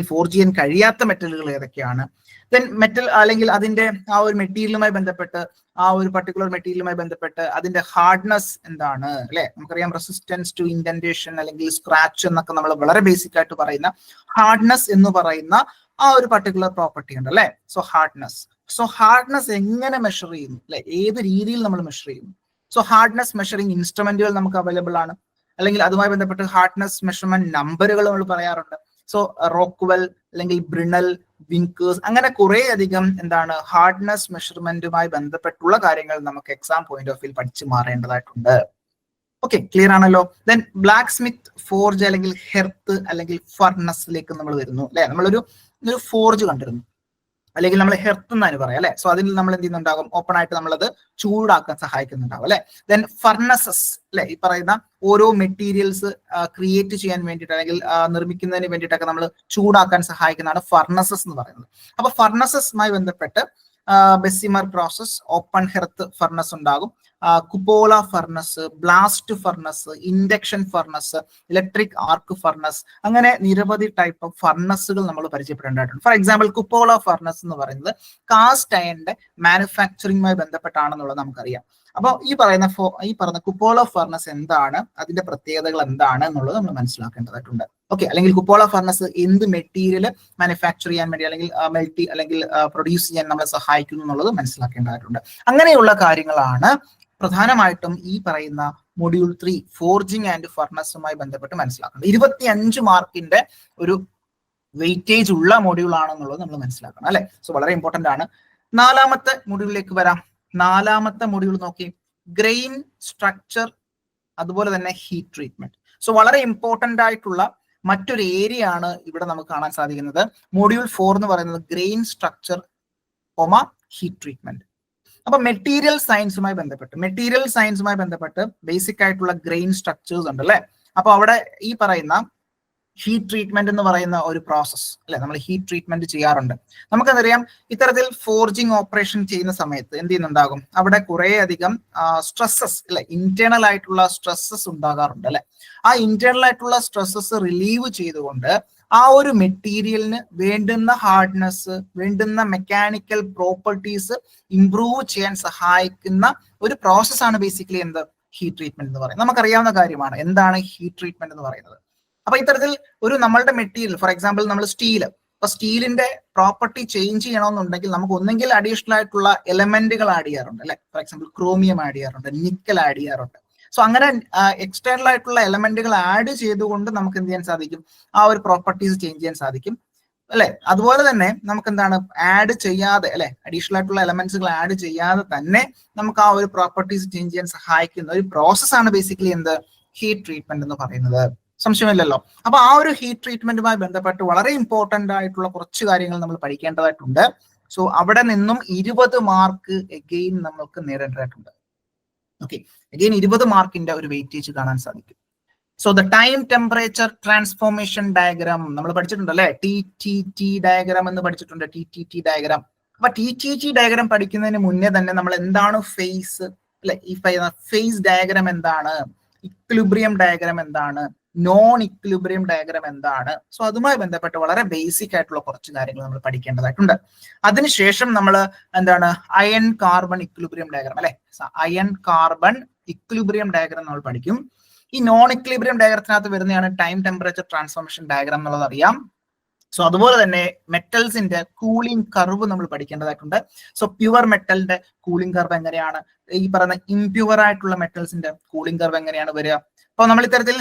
ഫോർജ് ചെയ്യാൻ കഴിയാത്ത മെറ്റലുകൾ ഏതൊക്കെയാണ്. ദെൻ മെറ്റൽ അല്ലെങ്കിൽ അതിന്റെ ആ ഒരു മെറ്റീരിയലുമായി ബന്ധപ്പെട്ട്, ആ ഒരു പർട്ടിക്കുലർ മെറ്റീരിയലുമായി ബന്ധപ്പെട്ട് അതിന്റെ ഹാർഡ്നെസ് എന്താണ് അല്ലെ. നമുക്കറിയാം റെസിസ്റ്റൻസ് ടു ഇൻഡന്റേഷൻ അല്ലെങ്കിൽ സ്ക്രാച്ച് എന്നൊക്കെ നമ്മൾ വളരെ ബേസിക് ആയിട്ട് പറയുന്ന ഹാർഡ്നെസ് എന്ന് പറയുന്ന ആ ഒരു പർട്ടിക്കുലർ പ്രോപ്പർട്ടി ഉണ്ട് അല്ലെ. സോ ഹാർഡ്നെസ് എങ്ങനെ മെഷർ ചെയ്യുന്നു അല്ലെ, ഏത് രീതിയിൽ നമ്മൾ മെഷർ ചെയ്യുന്നു. സോ ഹാർഡ്നെസ് മെഷറിംഗ് ഇൻസ്ട്രുമെന്റുകൾ നമുക്ക് അവൈലബിൾ ആണ്, അല്ലെങ്കിൽ അതുമായി ബന്ധപ്പെട്ട് ഹാർഡ്നെസ് മെഷർമെന്റ് നമ്പറുകൾ നമ്മൾ പറയാറുണ്ട്. സോ റോക്ക്വെൽ അല്ലെങ്കിൽ ബ്രിണൽ, വിങ്കേഴ്സ്, അങ്ങനെ കുറെ അധികം എന്താണ് ഹാർഡ്നെസ് മെഷർമെന്റുമായി ബന്ധപ്പെട്ടുള്ള കാര്യങ്ങൾ നമുക്ക് എക്സാം പോയിന്റ് ഓഫ് വ്യൂ പഠിച്ചു മാറേണ്ടതായിട്ടുണ്ട്. ഓക്കെ, ക്ലിയർ ആണല്ലോ. ദെൻ ബ്ലാക്ക് സ്മിത്ത് ഫോർജ് അല്ലെങ്കിൽ ഹെർത്ത് അല്ലെങ്കിൽ ഫർണസിലേക്ക് നമ്മൾ വരുന്നു അല്ലെ. നമ്മളൊരു ഫോർജ് കണ്ടിരുന്നു, അല്ലെങ്കിൽ നമ്മൾ ഹെർത്ത് എന്നാണ് പറയാം അല്ലെ. സോ അതിൽ നമ്മൾ എന്ത് ചെയ്യുന്നുണ്ടാകും, ഓപ്പൺ ആയിട്ട് നമ്മളത് ചൂടാക്കാൻ സഹായിക്കുന്നുണ്ടാവും അല്ലെ. ദെൻ ഫർണസസ് അല്ലെ, ഈ പറയുന്ന ഓരോ മെറ്റീരിയൽസ് ക്രിയേറ്റ് ചെയ്യാൻ വേണ്ടിയിട്ട് അല്ലെങ്കിൽ നിർമ്മിക്കുന്നതിന് വേണ്ടിയിട്ടൊക്കെ നമ്മൾ ചൂടാക്കാൻ സഹായിക്കുന്നതാണ് ഫർണസസ് എന്ന് പറയുന്നത്. അപ്പൊ ഫർണസസുമായി ബന്ധപ്പെട്ട് Bessemer process, open hearth furnace ഉണ്ടാകും, cupola furnace, blast furnace, induction furnace, electric arc furnace, അങ്ങനെ നിരവധി ടൈപ്പ് ഓഫ് ഫർണസുകൾ നമ്മൾ പരിചയപ്പെടേണ്ടതായിട്ടുണ്ട്. ഫോർ എക്സാമ്പിൾ കുപോള ഫർണസ് എന്ന് പറയുന്നത് കാസ്റ്റ് അയണിന്റെ മാനുഫാക്ചറിങ്ങുമായി ബന്ധപ്പെട്ടാണെന്നുള്ളത് നമുക്കറിയാം. അപ്പോൾ ഈ പറയുന്ന കുപോള ഫർണസ് എന്താണ്, അതിന്റെ പ്രത്യേകതകൾ എന്താണ് എന്നുള്ളത് നമ്മൾ മനസ്സിലാക്കേണ്ടതായിട്ടുണ്ട്. ഓക്കെ, അല്ലെങ്കിൽ കുപോള ഫർണസ് എന്ത് മെറ്റീരിയൽ മാനുഫാക്ചർ ചെയ്യാൻ വേണ്ടി അല്ലെങ്കിൽ മെൽറ്റ് അല്ലെങ്കിൽ പ്രൊഡ്യൂസ് ചെയ്യാൻ നമ്മളെ സഹായിക്കുന്നു എന്നുള്ളത് മനസ്സിലാക്കേണ്ടതായിട്ടുണ്ട്. അങ്ങനെയുള്ള കാര്യങ്ങളാണ് പ്രധാനമായിട്ടും ഈ പറയുന്ന മൊഡ്യൂൾ 3 ഫോർജിങ് ആൻഡ് ഫർണസുമായി ബന്ധപ്പെട്ട് മനസ്സിലാക്കുന്നത്. 25 മാർക്കിന്റെ ഒരു വെയിറ്റേജ് ഉള്ള മൊഡ്യൂൾ ആണെന്നുള്ളത് നമ്മൾ മനസ്സിലാക്കണം അല്ലെ. സോ വളരെ ഇമ്പോർട്ടന്റ് ആണ്. 4ാമത്തെ മൊഡ്യൂളിലേക്ക് വരാം. 4ാമത്തെ മൊഡ്യൂൾ നോക്കി, ഗ്രെയിൻ സ്ട്രക്ചർ, അതുപോലെ തന്നെ ഹീറ്റ് ട്രീറ്റ്മെന്റ്. സോ വളരെ ഇമ്പോർട്ടന്റ് ആയിട്ടുള്ള മറ്റൊരു ഏരിയ ആണ് ഇവിടെ നമുക്ക് കാണാൻ സാധിക്കുന്നത്. മൊഡ്യൂൾ 4 എന്ന് പറയുന്നത് ഗ്രെയിൻ സ്ട്രക്ചർ, ഹീറ്റ് ട്രീറ്റ്മെന്റ്. അപ്പൊ മെറ്റീരിയൽ സയൻസുമായി ബന്ധപ്പെട്ട് ബേസിക് ആയിട്ടുള്ള ഗ്രെയിൻ സ്ട്രക്ചേഴ്സ് ഉണ്ട് അല്ലെ. അപ്പൊ അവിടെ ഈ പറയുന്ന ഹീറ്റ് ട്രീറ്റ്മെന്റ് എന്ന് പറയുന്ന ഒരു പ്രോസസ് അല്ലെ, നമ്മൾ ഹീറ്റ് ട്രീറ്റ്മെന്റ് ചെയ്യാറുണ്ട്. നമുക്കറിയാം ഇത്തരത്തിൽ ഫോർജിങ് ഓപ്പറേഷൻ ചെയ്യുന്ന സമയത്ത് എന്ത് ചെയ്യുന്നുണ്ടാകും, അവിടെ കുറെ അധികം സ്ട്രെസ്സസ് അല്ലെ, ഇന്റേണൽ ആയിട്ടുള്ള സ്ട്രെസ്സസ് ഉണ്ടാകാറുണ്ട് അല്ലെ. ആ ഇന്റേണൽ ആയിട്ടുള്ള സ്ട്രെസ്സസ് റിലീവ് ചെയ്തുകൊണ്ട് ആ ഒരു മെറ്റീരിയലിന് വേണ്ടുന്ന ഹാർഡ്നെസ്, വേണ്ടുന്ന മെക്കാനിക്കൽ പ്രോപ്പർട്ടീസ് ഇംപ്രൂവ് ചെയ്യാൻ സഹായിക്കുന്ന ഒരു പ്രോസസ്സാണ് ബേസിക്കലി എന്ത്, ഹീറ്റ് ട്രീറ്റ്മെന്റ് എന്ന് പറയുന്നത്. നമുക്കറിയാവുന്ന കാര്യമാണ് എന്താണ് ഹീറ്റ് ട്രീറ്റ്മെന്റ് എന്ന് പറയുന്നത്. അപ്പൊ ഇത്തരത്തിൽ ഒരു നമ്മളുടെ മെറ്റീരിയൽ, ഫോർ എക്സാമ്പിൾ നമ്മൾ സ്റ്റീൽ, അപ്പൊ സ്റ്റീലിന്റെ പ്രോപ്പർട്ടി ചേഞ്ച് ചെയ്യണമെന്നുണ്ടെങ്കിൽ നമുക്ക് ഒന്നെങ്കിൽ അഡീഷണൽ ആയിട്ടുള്ള എലമെന്റുകൾ ആഡ് ചെയ്യാറുണ്ട് അല്ലെ. ഫോർ എക്സാമ്പിൾ ക്രോമിയം ആഡ് ചെയ്യാറുണ്ട്, നിക്കൽ ആഡ് ചെയ്യാറുണ്ട്. സോ അങ്ങനെ എക്സ്റ്റേണൽ ആയിട്ടുള്ള എലമെന്റുകൾ ആഡ് ചെയ്തുകൊണ്ട് നമുക്ക് എന്ത് ചെയ്യാൻ സാധിക്കും, ആ ഒരു പ്രോപ്പർട്ടീസ് ചേഞ്ച് ചെയ്യാൻ സാധിക്കും അല്ലെ. അതുപോലെ തന്നെ നമുക്ക് എന്താണ് ആഡ് ചെയ്യാതെ അല്ലെ, അഡീഷണൽ ആയിട്ടുള്ള എലമെന്റ്സുകൾ ആഡ് ചെയ്യാതെ തന്നെ നമുക്ക് ആ ഒരു പ്രോപ്പർട്ടീസ് ചേഞ്ച് ചെയ്യാൻ സഹായിക്കുന്ന ഒരു പ്രോസസ്സാണ് ബേസിക്കലി എന്ത്, ഹീറ്റ് ട്രീറ്റ്മെന്റ് എന്ന് പറയുന്നത്. സംശയമില്ലല്ലോ. അപ്പൊ ആ ഒരു ഹീറ്റ് ട്രീറ്റ്മെന്റുമായി ബന്ധപ്പെട്ട് വളരെ ഇമ്പോർട്ടന്റ് ആയിട്ടുള്ള കുറച്ച് കാര്യങ്ങൾ നമ്മൾ പഠിക്കേണ്ടതായിട്ടുണ്ട്. സോ അവിടെ നിന്നും 20 മാർക്ക് എഗെയിൻ നമ്മൾക്ക് നേടേണ്ടതായിട്ടുണ്ട്. ഓക്കെ, അഗെയിൻ 20 മാർക്കിന്റെ ഒരു വെയിറ്റേജ് കാണാൻ സാധിക്കും. So the time temperature transformation diagram നമ്മൾ പഠിച്ചിട്ടുണ്ട് അല്ലെ, TTT ഡയഗ്രാം എന്ന് പഠിച്ചിട്ടുണ്ട്, TTT ഡയഗ്രാം. അപ്പൊ TTT ഡയഗ്രാം പഠിക്കുന്നതിന് മുന്നേ തന്നെ നമ്മൾ എന്താണ് ഫേസ് അല്ലെ, ഈ ഫേസ് ഡയഗ്രാം എന്താണ്, ഇക്വിലിബ്രിയം ഡയഗ്രാം എന്താണ്, നോൺ ഇക്വിലിബ്രിയം ഡയഗ്രാം എന്താണ്, സോ അതുമായി ബന്ധപ്പെട്ട് വളരെ ബേസിക് ആയിട്ടുള്ള കുറച്ച് കാര്യങ്ങൾ നമ്മൾ പഠിക്കേണ്ടതായിട്ടുണ്ട്. അതിനുശേഷം നമ്മൾ എന്താണ് അയൺ കാർബൺ ഇക്വിലിബ്രിയം ഡയഗ്രാം അല്ലെ, അയൺ കാർബൺ ഇക്വിലിബ്രിയം ഡയഗ്രാം നമ്മൾ പഠിക്കും. ഈ നോൺ ഇക്വിലിബ്രിയം ഡയഗ്രത്തിനകത്ത് വരുന്നതാണ് ടൈം ടെമ്പറേച്ചർ ട്രാൻസ്ഫോർമേഷൻ ഡയഗ്രാം എന്നുള്ളത് അറിയാം. സോ അതുപോലെ തന്നെ മെറ്റൽസിന്റെ കൂളിംഗ് കർവ് നമ്മൾ പഠിക്കേണ്ടതായിട്ടുണ്ട്. സോ പ്യുവർ മെറ്റലിന്റെ കൂളിംഗ് കർവ് എങ്ങനെയാണ്, ഈ പറയുന്ന ഇംപ്യുവർ ആയിട്ടുള്ള മെറ്റൽസിന്റെ കൂളിംഗ് കർവ് എങ്ങനെയാണ് വരിക. അപ്പൊ നമ്മൾ ഇത്തരത്തിൽ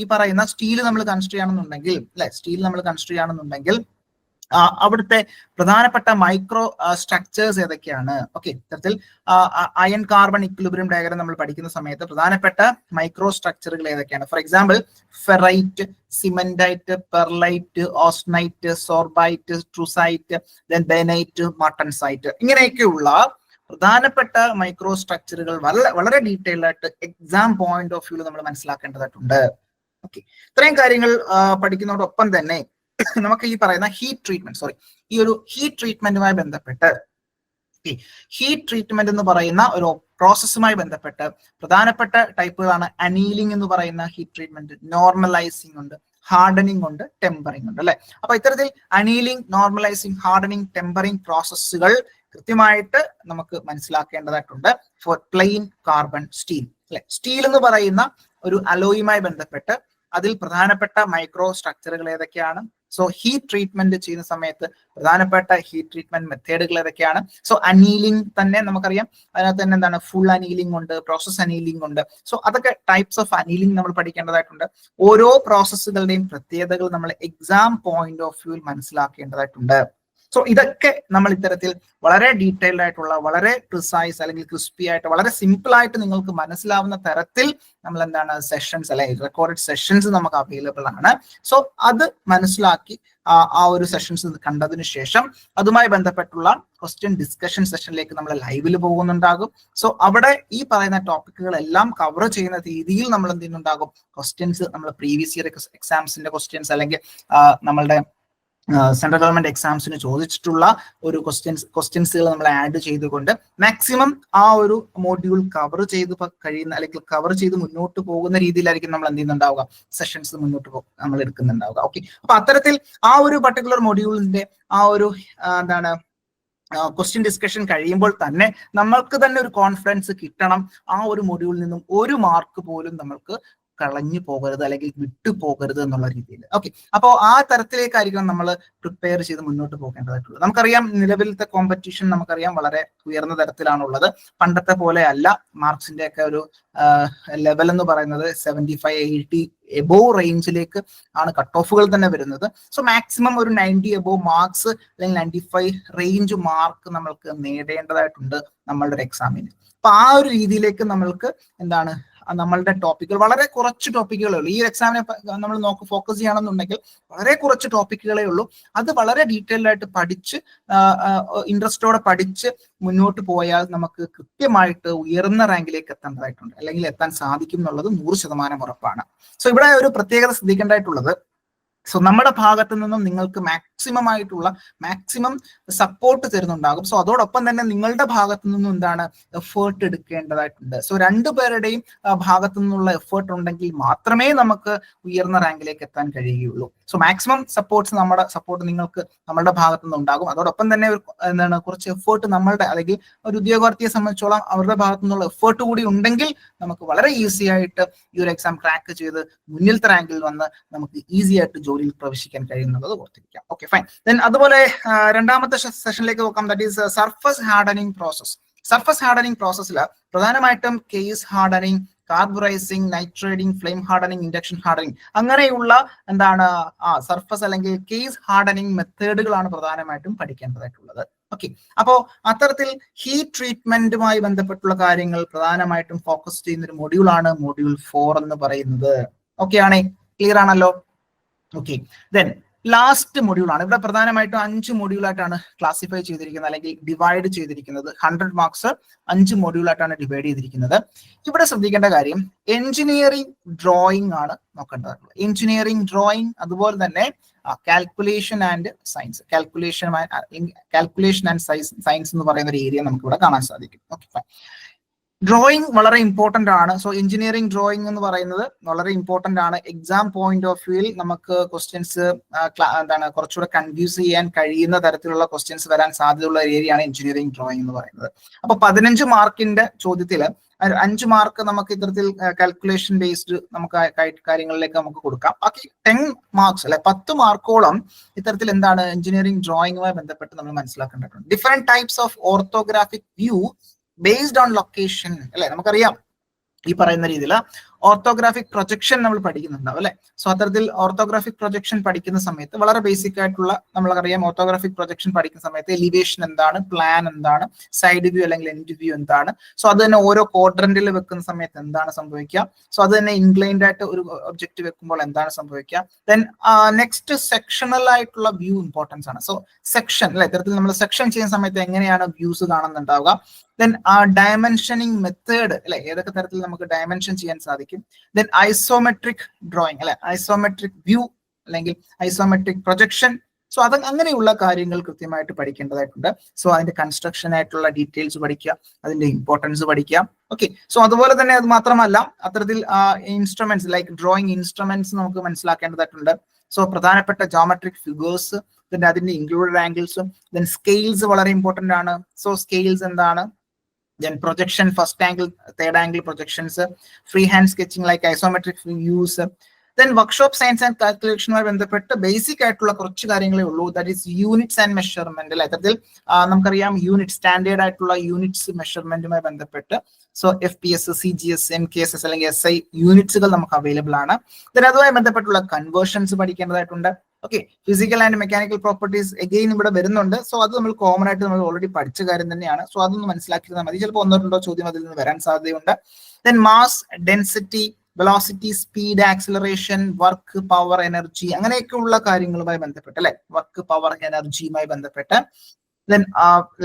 ഈ പറയുന്ന സ്റ്റീൽ നമ്മൾ കൺസിഡർ ചെയ്യണമെന്നുണ്ടെങ്കിൽ അല്ലെ, സ്റ്റീൽ നമ്മൾ കൺസിഡർ ചെയ്യണമെന്നുണ്ടെങ്കിൽ അവിടുത്തെ പ്രധാനപ്പെട്ട മൈക്രോ സ്ട്രക്ചേഴ്സ് ഏതൊക്കെയാണ്. ഓക്കെ, ഇത്തരത്തിൽ അയൺ കാർബൺ ഇക്വിലിബ്രിയം ഡയഗ്രാം നമ്മൾ പഠിക്കുന്ന സമയത്ത് പ്രധാനപ്പെട്ട മൈക്രോ സ്ട്രക്ചറുകൾ ഏതൊക്കെയാണ്. For example ferrite, cementite, pearlite, austenite, sorbite, troostite, then bainite, martensite, ഇങ്ങനെയൊക്കെയുള്ള പ്രധാനപ്പെട്ട മൈക്രോ സ്ട്രക്ചറുകൾ വളരെ ഡീറ്റെയിൽഡ് ആയിട്ട് എക്സാം പോയിന്റ് ഓഫ് വ്യൂ നമ്മൾ മനസ്സിലാക്കേണ്ടതായിട്ടുണ്ട്. ഓക്കെ, ഇത്രയും കാര്യങ്ങൾ പഠിക്കുന്നതോടൊപ്പം തന്നെ നമുക്ക് ഈ പറയുന്ന ഈ ഒരു ഹീറ്റ് ട്രീറ്റ്മെന്റുമായി ബന്ധപ്പെട്ട്, ഹീറ്റ് ട്രീറ്റ്മെന്റ് എന്ന് പറയുന്ന ഒരു പ്രോസസ്സുമായി ബന്ധപ്പെട്ട് പ്രധാനപ്പെട്ട ടൈപ്പുകളാണ് അനീലിംഗ് എന്ന് പറയുന്ന ഹീറ്റ് ട്രീറ്റ്മെന്റ്, നോർമലൈസിംഗ് ഉണ്ട്, ഹാർഡനിങ് ഉണ്ട്, ടെമ്പറിംഗ് ഉണ്ട് അല്ലെ. അപ്പൊ ഇത്തരത്തിൽ അനീലിംഗ്, നോർമലൈസിംഗ്, ഹാർഡനിങ്, ടെമ്പറിംഗ് പ്രോസസ്സുകൾ കൃത്യമായിട്ട് നമുക്ക് മനസ്സിലാക്കേണ്ടതായിട്ടുണ്ട് ഫോർ പ്ലെയിൻ കാർബൺ സ്റ്റീൽ അല്ലെ. സ്റ്റീൽ എന്ന് പറയുന്ന ഒരു അലോയുമായി ബന്ധപ്പെട്ട് അതിൽ പ്രധാനപ്പെട്ട മൈക്രോ സ്ട്രക്ചറുകൾ ഏതൊക്കെയാണ്, സോ ഹീറ്റ് ട്രീറ്റ്മെന്റ് ചെയ്യുന്ന സമയത്ത് പ്രധാനപ്പെട്ട ഹീറ്റ് ട്രീറ്റ്മെന്റ് മെത്തേഡുകൾ ഏതൊക്കെയാണ്. സോ അനീലിംഗ് തന്നെ നമുക്കറിയാം, അതിനകത്ത് തന്നെ എന്താണ് ഫുൾ അനീലിംഗ് ഉണ്ട്, പ്രോസസ് അനീലിംഗ് ഉണ്ട്. സോ അതൊക്കെ ടൈപ്സ് ഓഫ് അനീലിംഗ് നമ്മൾ പഠിക്കേണ്ടതായിട്ടുണ്ട്. ഓരോ പ്രോസസ്സുകളുടെയും പ്രത്യേകതകൾ നമ്മൾ എക്സാം പോയിന്റ് ഓഫ് വ്യൂവിൽ മനസ്സിലാക്കേണ്ടതായിട്ടുണ്ട്. സോ ഇതൊക്കെ നമ്മൾ ഇത്തരത്തിൽ വളരെ ഡീറ്റെയിൽഡ് ആയിട്ടുള്ള, വളരെ പ്രിസൈസ് അല്ലെങ്കിൽ ക്രിസ്പി ആയിട്ട്, വളരെ സിമ്പിൾ ആയിട്ട് നിങ്ങൾക്ക് മനസ്സിലാവുന്ന തരത്തിൽ നമ്മൾ എന്താണ് സെഷൻസ് അല്ലെ, റെക്കോർഡഡ് സെഷൻസ് നമുക്ക് അവൈലബിൾ ആണ്. സോ അത് മനസ്സിലാക്കി ആ ഒരു സെഷൻസ് കണ്ടതിന് ശേഷം അതുമായി ബന്ധപ്പെട്ടുള്ള ക്വസ്റ്റ്യൻ ഡിസ്കഷൻ സെഷനിലേക്ക് നമ്മൾ ലൈവിൽ പോകുന്നുണ്ടാകും. സോ അവിടെ ഈ പറയുന്ന ടോപ്പിക്കുകളെല്ലാം കവർ ചെയ്യുന്ന രീതിയിൽ നമ്മൾ എന്ത് ചെയ്യുന്നുണ്ടാകും, ക്വസ്റ്റ്യൻസ് നമ്മൾ പ്രീവിയസ് ഇയർ എക്സാംസിന്റെ ക്വസ്റ്റ്യൻസ് അല്ലെങ്കിൽ നമ്മളുടെ സെൻട്രൽ ഗവൺമെന്റ് എക്സാംസിന് ചോദിച്ചിട്ടുള്ള ഒരു ക്വസ്റ്റ്യൻസുകൾ നമ്മൾ ആഡ് ചെയ്തുകൊണ്ട് മാക്സിമം ആ ഒരു മോഡ്യൂൾ കവർ ചെയ്ത് കഴിയുന്ന അല്ലെങ്കിൽ കവർ ചെയ്ത് മുന്നോട്ട് പോകുന്ന രീതിയിലായിരിക്കും നമ്മൾ എന്ത് ചെയ്യുന്നുണ്ടാവുക, സെഷൻസ് മുന്നോട്ട് നമ്മൾ എടുക്കുന്നുണ്ടാവുക. ഓക്കെ, അപ്പൊ അത്തരത്തിൽ ആ ഒരു പർട്ടിക്കുലർ മൊഡ്യൂളിന്റെ ആ ഒരു എന്താണ് ക്വസ്റ്റ്യൻ ഡിസ്കഷൻ കഴിയുമ്പോൾ തന്നെ നമ്മൾക്ക് തന്നെ ഒരു കോൺഫിഡൻസ് കിട്ടണം, ആ ഒരു മൊഡ്യൂളിൽ നിന്നും ഒരു മാർക്ക് പോലും നമ്മൾക്ക് കളഞ്ഞു പോകരുത് അല്ലെങ്കിൽ വിട്ടു പോകരുത് എന്നുള്ള രീതിയിൽ. ഓക്കെ, അപ്പോൾ ആ തരത്തിലേക്കായിരിക്കണം നമ്മൾ പ്രിപ്പയർ ചെയ്ത് മുന്നോട്ട് പോകേണ്ടതായിട്ടുള്ളത്. നമുക്കറിയാം നിലവിലത്തെ കോമ്പറ്റീഷൻ നമുക്കറിയാം വളരെ ഉയർന്ന തരത്തിലാണുള്ളത്. പണ്ടത്തെ പോലെ അല്ല. മാർക്സിന്റെ ഒക്കെ ഒരു ലെവൽ എന്ന് പറയുന്നത് 75-80 എബോവ് റേഞ്ചിലേക്ക് ആണ് കട്ട് ഓഫുകൾ തന്നെ വരുന്നത്. സോ മാക്സിമം ഒരു 90 എബോവ് മാർക്സ് അല്ലെങ്കിൽ 95 റേഞ്ച് മാർക്ക് നമ്മൾക്ക് നേടേണ്ടതായിട്ടുണ്ട് നമ്മളുടെ ഒരു എക്സാമിന്. അപ്പൊ ആ ഒരു രീതിയിലേക്ക് നമ്മൾക്ക് എന്താണ് നമ്മളുടെ ടോപ്പിക്കുകൾ വളരെ കുറച്ച് ടോപ്പിക്കുകളേ ഉള്ളൂ. ഈ എക്സാമിനെ നമ്മൾ ഫോക്കസ് ചെയ്യണമെന്നുണ്ടെങ്കിൽ വളരെ കുറച്ച് ടോപ്പിക്കുകളേ ഉള്ളൂ. അത് വളരെ ഡീറ്റെയിൽഡ് ആയിട്ട് പഠിച്ച് ഇൻട്രസ്റ്റോടെ പഠിച്ച് മുന്നോട്ട് പോയാൽ നമുക്ക് കൃത്യമായിട്ട് ഉയർന്ന റാങ്കിലേക്ക് എത്തേണ്ടതായിട്ടുണ്ട്, അല്ലെങ്കിൽ എത്താൻ സാധിക്കും എന്നുള്ളത് 100% ഉറപ്പാണ്. സോ ഇവിടെ ഒരു പ്രത്യേകത ശ്രദ്ധിക്കേണ്ടതായിട്ടുള്ളത്, സോ നമ്മുടെ ഭാഗത്തു നിന്നും നിങ്ങൾക്ക് മാക്സിമം സപ്പോർട്ട് തരുന്നുണ്ടാകും. സോ അതോടൊപ്പം തന്നെ നിങ്ങളുടെ ഭാഗത്തു നിന്നും എന്താണ് എഫേർട്ട് എടുക്കേണ്ടതായിട്ടുണ്ട്. സോ രണ്ടുപേരുടെയും ഭാഗത്തു നിന്നുള്ള എഫേർട്ട് ഉണ്ടെങ്കിൽ മാത്രമേ നമുക്ക് ഉയർന്ന റാങ്കിലേക്ക് എത്താൻ കഴിയുകയുള്ളൂ. സോ മാക്സിമം സപ്പോർട്ട് നിങ്ങൾക്ക് നമ്മുടെ ഭാഗത്തു നിന്ന് ഉണ്ടാകും. അതോടൊപ്പം തന്നെ എന്താണ് കുറച്ച് എഫേർട്ട് നമ്മളുടെ അല്ലെങ്കിൽ ഒരു ഉദ്യോഗാർത്ഥിയെ സംബന്ധിച്ചോളം അവരുടെ ഭാഗത്തു നിന്നുള്ള എഫേർട്ട് കൂടി ഉണ്ടെങ്കിൽ നമുക്ക് വളരെ ഈസി ആയിട്ട് ഈ ഒരു എക്സാം ക്രാക്ക് ചെയ്ത് മുന്നിലത്തെ റാങ്കിൽ വന്ന് നമുക്ക് ഈസി ആയിട്ട് ജോലിയിൽ പ്രവേശിക്കാൻ കഴിയുന്നത് ഓർത്തിരിക്കാം. Okay, fine. ദെൻ അതുപോലെ രണ്ടാമത്തെ സെഷനിലേക്ക് നോക്കാം. That is surface hardening process. Surface hardening പ്രോസസ്സിൽ പ്രധാനമായിട്ടും case hardening, carburising, nitrating, flame hardening, induction hardening അങ്ങനെയുള്ള എന്താണ് സർഫസ് അല്ലെങ്കിൽ കേസ് ഹാർഡനിങ് മെത്തേഡുകളാണ് പ്രധാനമായിട്ടും പഠിക്കേണ്ടതായിട്ടുള്ളത്. ഓക്കെ, അപ്പോ അത്തരത്തിൽ ഹീറ്റ് ട്രീറ്റ്മെന്റുമായി ബന്ധപ്പെട്ടുള്ള കാര്യങ്ങൾ പ്രധാനമായിട്ടും ഫോക്കസ് ചെയ്യുന്ന ഒരു മൊഡ്യൂളാണ് മൊഡ്യൂൾ 4 എന്ന് പറയുന്നത്. ഓക്കെ ആണേ, ക്ലിയർ ആണല്ലോ? ഓക്കെ, ദെൻ ലാസ്റ്റ് മൊഡ്യൂൾ ആണ്. ഇവിടെ പ്രധാനമായിട്ടും 5 മൊഡ്യൂളായിട്ടാണ് ക്ലാസിഫൈ ചെയ്തിരിക്കുന്നത് അല്ലെങ്കിൽ ഡിവൈഡ് ചെയ്തിരിക്കുന്നത്. 100 മാർക്സ് 5 മൊഡ്യൂളായിട്ടാണ് ഡിവൈഡ് ചെയ്തിരിക്കുന്നത്. ഇവിടെ ശ്രദ്ധിക്കേണ്ട കാര്യം എഞ്ചിനീയറിംഗ് ഡ്രോയിങ് ആണ് നോക്കേണ്ടതായിട്ടുള്ളത്. എഞ്ചിനീയറിംഗ് ഡ്രോയിങ്, അതുപോലെ തന്നെ calculation and science. Calculation and science എന്ന് പറയുന്ന ഒരു ഏരിയ നമുക്ക് ഇവിടെ കാണാൻ സാധിക്കും. ഓക്കെ, ഡ്രോയിങ് വളരെ ഇമ്പോർട്ടന്റ് ആണ്. സോ എഞ്ചിനീയറിംഗ് ഡ്രോയിങ് എന്ന് പറയുന്നത് വളരെ ഇമ്പോർട്ടന്റ് ആണ്. എക്സാം പോയിന്റ് ഓഫ് വ്യൂവിൽ നമുക്ക് ക്വസ്റ്റ്യൻസ് എന്താണ് കുറച്ചുകൂടെ കൺഫ്യൂസ് ചെയ്യാൻ കഴിയുന്ന തരത്തിലുള്ള ക്വസ്റ്റ്യൻസ് വരാൻ സാധ്യതയുള്ള ഏരിയയാണ് എഞ്ചിനീയറിംഗ് ഡ്രോയിങ് എന്ന് പറയുന്നത്. അപ്പൊ 15 മാർക്കിന്റെ ചോദ്യത്തിൽ 5 മാർക്ക് നമുക്ക് ഇത്തരത്തിൽ കാൽക്കുലേഷൻ ബേസ്ഡ് നമുക്ക് കാര്യങ്ങളിലേക്ക് നമുക്ക് കൊടുക്കാം. ബാക്കി 10 മാർക്സ് അല്ലെ 10 മാർക്കോളം ഇത്തരത്തിൽ എന്താണ് എഞ്ചിനീയറിംഗ് ഡ്രോയിങ്ങുമായി ബന്ധപ്പെട്ട് നമ്മൾ മനസ്സിലാക്കേണ്ടതുണ്ട്. Different types of orthographic view based on location അല്ലെ. നമുക്കറിയാം ഈ പറയുന്ന രീതിയിൽ ഓർത്തോഗ്രാഫിക് പ്രൊജക്ഷൻ നമ്മൾ പഠിക്കുന്നുണ്ടാവും അല്ലെ. സോ അത്തരത്തിൽ ഓർത്തോഗ്രാഫിക് പ്രൊജക്ഷൻ പഠിക്കുന്ന സമയത്ത് വളരെ ബേസിക് ആയിട്ടുള്ള നമ്മൾക്കറിയാം ഓർത്തോഗ്രാഫിക് പ്രൊജക്ഷൻ പഠിക്കുന്ന സമയത്ത് എലിവേഷൻ എന്താണ്, പ്ലാൻ എന്താണ്, സൈഡ് വ്യൂ അല്ലെങ്കിൽ എൻഡ് വ്യൂ എന്താണ്. സോ അത് തന്നെ ഓരോ ക്വാഡ്രന്റിൽ വെക്കുന്ന സമയത്ത് എന്താണ് സംഭവിക്കുക. സോ അത് തന്നെ ഇൻക്ലൈൻഡ് ആയിട്ട് ഒരു ഒബ്ജക്റ്റ് വെക്കുമ്പോൾ എന്താണ് സംഭവിക്കുക. ദെൻ നെക്സ്റ്റ് സെക്ഷണൽ ആയിട്ടുള്ള വ്യൂ ഇമ്പോർട്ടൻസ് ആണ്. സോ സെക്ഷൻ അല്ലെ, ഇത്തരത്തിൽ നമ്മൾ സെക്ഷൻ ചെയ്യുന്ന സമയത്ത് എങ്ങനെയാണ് വ്യൂസ് കാണുന്നുണ്ടാവുക. ദെൻ ഡയമെൻഷനിങ് മെത്തേഡ് അല്ലെ, ഏതൊക്കെ തരത്തിൽ നമുക്ക് ഡയമെൻഷൻ ചെയ്യാൻ സാധിക്കും. ദെൻ ഐസോമെട്രിക് ഡ്രോയിങ് അല്ലെ, ഐസോമെട്രിക് വ്യൂ അല്ലെങ്കിൽ ഐസോമെട്രിക് പ്രൊജക്ഷൻ. സോ അത് അങ്ങനെയുള്ള കാര്യങ്ങൾ കൃത്യമായിട്ട് പഠിക്കേണ്ടതായിട്ടുണ്ട്. സോ അതിന്റെ കൺസ്ട്രക്ഷൻ ആയിട്ടുള്ള ഡീറ്റെയിൽസ് പഠിക്കുക, അതിന്റെ ഇമ്പോർട്ടൻസ് പഠിക്കുക. ഓക്കെ, സോ അതുപോലെ തന്നെ അത് മാത്രമല്ല അത്തരത്തിൽ ഇൻസ്ട്രുമെന്റ്സ് ലൈക്ക് ഡ്രോയിങ് ഇൻസ്ട്രുമെന്റ്സ് നമുക്ക് മനസ്സിലാക്കേണ്ടതായിട്ടുണ്ട്. സോ പ്രധാനപ്പെട്ട ജോമെട്രിക് ഫിഗേഴ്സ്, then അതിന്റെ ഇൻക്ലൂഡഡ് ആംഗിൾസും, ദെൻ സ്കെയിൽസ് വളരെ ഇമ്പോർട്ടന്റ് ആണ്. സോ സ്കെയിൽസ് എന്താണ്, then projection, first angle, third angle projections, freehand sketching like isometric views, then workshop science and calculation ബന്ധപ്പെട്ട് basic ആയിട്ടുള്ള കുറച്ച് കാര്യങ്ങളേ ഉള്ളൂ. That is units and measurement അല്ലെ. അത്തരത്തിൽ നമുക്കറിയാം യൂണിറ്റ് സ്റ്റാൻഡേർഡ് ആയിട്ടുള്ള യൂണിറ്റ്സ് മെഷർമെന്റുമായി ബന്ധപ്പെട്ട് സോ FPS, CGS, MKS അല്ലെങ്കിൽ SI യൂണിറ്റ്സുകൾ നമുക്ക് അവൈലബിൾ ആണ്. then അതുമായി ബന്ധപ്പെട്ടുള്ള കൺവേർഷൻസ് പഠിക്കേണ്ടതായിട്ടുണ്ട്. Okay, physical and mechanical properties again ഇവിടെ വരുന്നുണ്ട്. സോ അത് നമ്മൾ കോമൺ ആയിട്ട് നമ്മൾ ഓൾറെഡി പഠിച്ച കാര്യം തന്നെയാണ്. സോ അതൊന്ന് മനസ്സിലാക്കിയിരുന്നാൽ മതി. ചിലപ്പോൾ 1-2 ചോദ്യം അതിൽ നിന്ന് വരാൻ സാധ്യതയുണ്ട്. Then mass, density, velocity, speed, acceleration, work, power, energy അങ്ങനെയൊക്കെയുള്ള കാര്യങ്ങളുമായി ബന്ധപ്പെട്ട് അല്ലെ, വർക്ക്, പവർ, എനർജിയുമായി ബന്ധപ്പെട്ട്. Then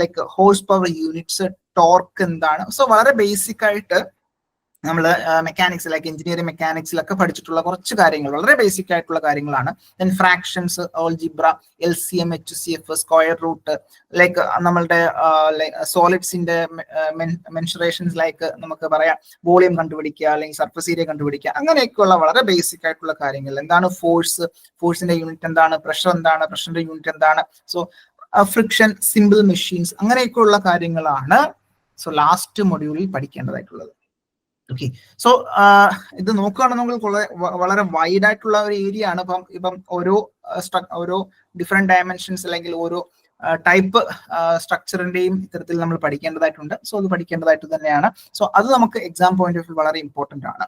like horse power units, torque എന്താണ്. സോ വളരെ ബേസിക് ആയിട്ട് നമ്മൾ മെക്കാനിക്സ് ലൈക്ക് എഞ്ചിനീയറിംഗ് മെക്കാനിക്സിലൊക്കെ പഠിച്ചിട്ടുള്ള കുറച്ച് കാര്യങ്ങൾ വളരെ ബേസിക് ആയിട്ടുള്ള കാര്യങ്ങളാണ്. Then fractions, algebra, LCM, HCF, square root, like നമ്മളുടെ സോളിഡ്സിന്റെ മെൻഷറേഷൻസ് ലൈക്ക് നമുക്ക് പറയാം വോളിയം കണ്ടുപിടിക്കുക അല്ലെങ്കിൽ സർഫസ് ഏരിയ കണ്ടുപിടിക്കുക അങ്ങനെയൊക്കെയുള്ള വളരെ ബേസിക് ആയിട്ടുള്ള കാര്യങ്ങൾ. എന്താണ് ഫോഴ്സ്, ഫോഴ്സിന്റെ യൂണിറ്റ് എന്താണ്, പ്രഷർ എന്താണ്, പ്രഷറിന്റെ യൂണിറ്റ് എന്താണ്. സോ ഫ്രിക്ഷൻ, സിമ്പിൾ മെഷീൻസ് അങ്ങനെയൊക്കെയുള്ള കാര്യങ്ങളാണ് സോ ലാസ്റ്റ് മൊഡ്യൂളിൽ പഠിക്കേണ്ടതായിട്ടുള്ളത്. ഓക്കെ, സോ ഇത് നോക്കുകയാണെന്നുണ്ടെങ്കിൽ വളരെ വൈഡ് ആയിട്ടുള്ള ഒരു ഏരിയ ആണ്. ഇപ്പം ഓരോ ഡിഫറെന്റ് ഡയമെൻഷൻസ് അല്ലെങ്കിൽ ഓരോ ടൈപ്പ് സ്ട്രക്ചറിന്റെയും ഇത്തരത്തിൽ നമ്മൾ പഠിക്കേണ്ടതായിട്ടുണ്ട്. സോ അത് പഠിക്കേണ്ടതായിട്ട് തന്നെയാണ്. സോ അത് നമുക്ക് എക്സാം പോയിന്റ് ഓഫ് വ്യൂ വളരെ ഇമ്പോർട്ടന്റ് ആണ്.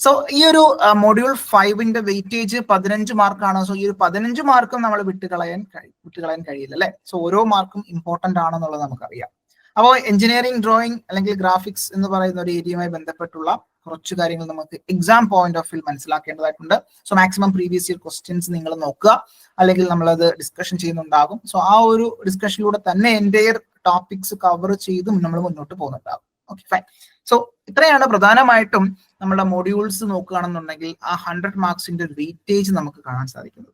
സോ ഈ ഒരു മൊഡ്യൂൾ 5ന്റെ വെയിറ്റേജ് 15 മാർക്കാണ്. സോ ഈ ഒരു 15 മാർക്കും നമ്മൾ വിട്ടുകളയാൻ കഴിയില്ല അല്ലെ. സോ ഓരോ മാർക്കും ഇമ്പോർട്ടന്റ് ആണെന്നുള്ളത് നമുക്കറിയാം. അപ്പോൾ എഞ്ചിനീയറിംഗ് ഡ്രോയിങ് അല്ലെങ്കിൽ ഗ്രാഫിക്സ് എന്ന് പറയുന്ന ഒരു ഏരിയയുമായി ബന്ധപ്പെട്ടുള്ള കുറച്ച് കാര്യങ്ങൾ നമുക്ക് എക്സാം പോയിന്റ് ഓഫ് വ്യൂ മനസ്സിലാക്കേണ്ടതായിട്ടുണ്ട്. So maximum previous year questions നിങ്ങൾ നോക്കുക, അല്ലെങ്കിൽ നമ്മളത് ഡിസ്കഷൻ ചെയ്യുന്നുണ്ടാകും. സോ ആ ഒരു ഡിസ്കഷനിലൂടെ തന്നെ എൻ്റെയർ ടോപ്പിക്സ് കവർ ചെയ്ത് നമ്മൾ മുന്നോട്ട് പോകുന്നുണ്ടാകും. Okay fine. സോ ഇത്രയാണ് പ്രധാനമായിട്ടും നമ്മുടെ മൊഡ്യൂൾസ് നോക്കുകയാണെന്നുണ്ടെങ്കിൽ ആ 100 മാർക്സിന്റെ ഒരു വെയിറ്റേജ് നമുക്ക് കാണാൻ സാധിക്കുന്നത്.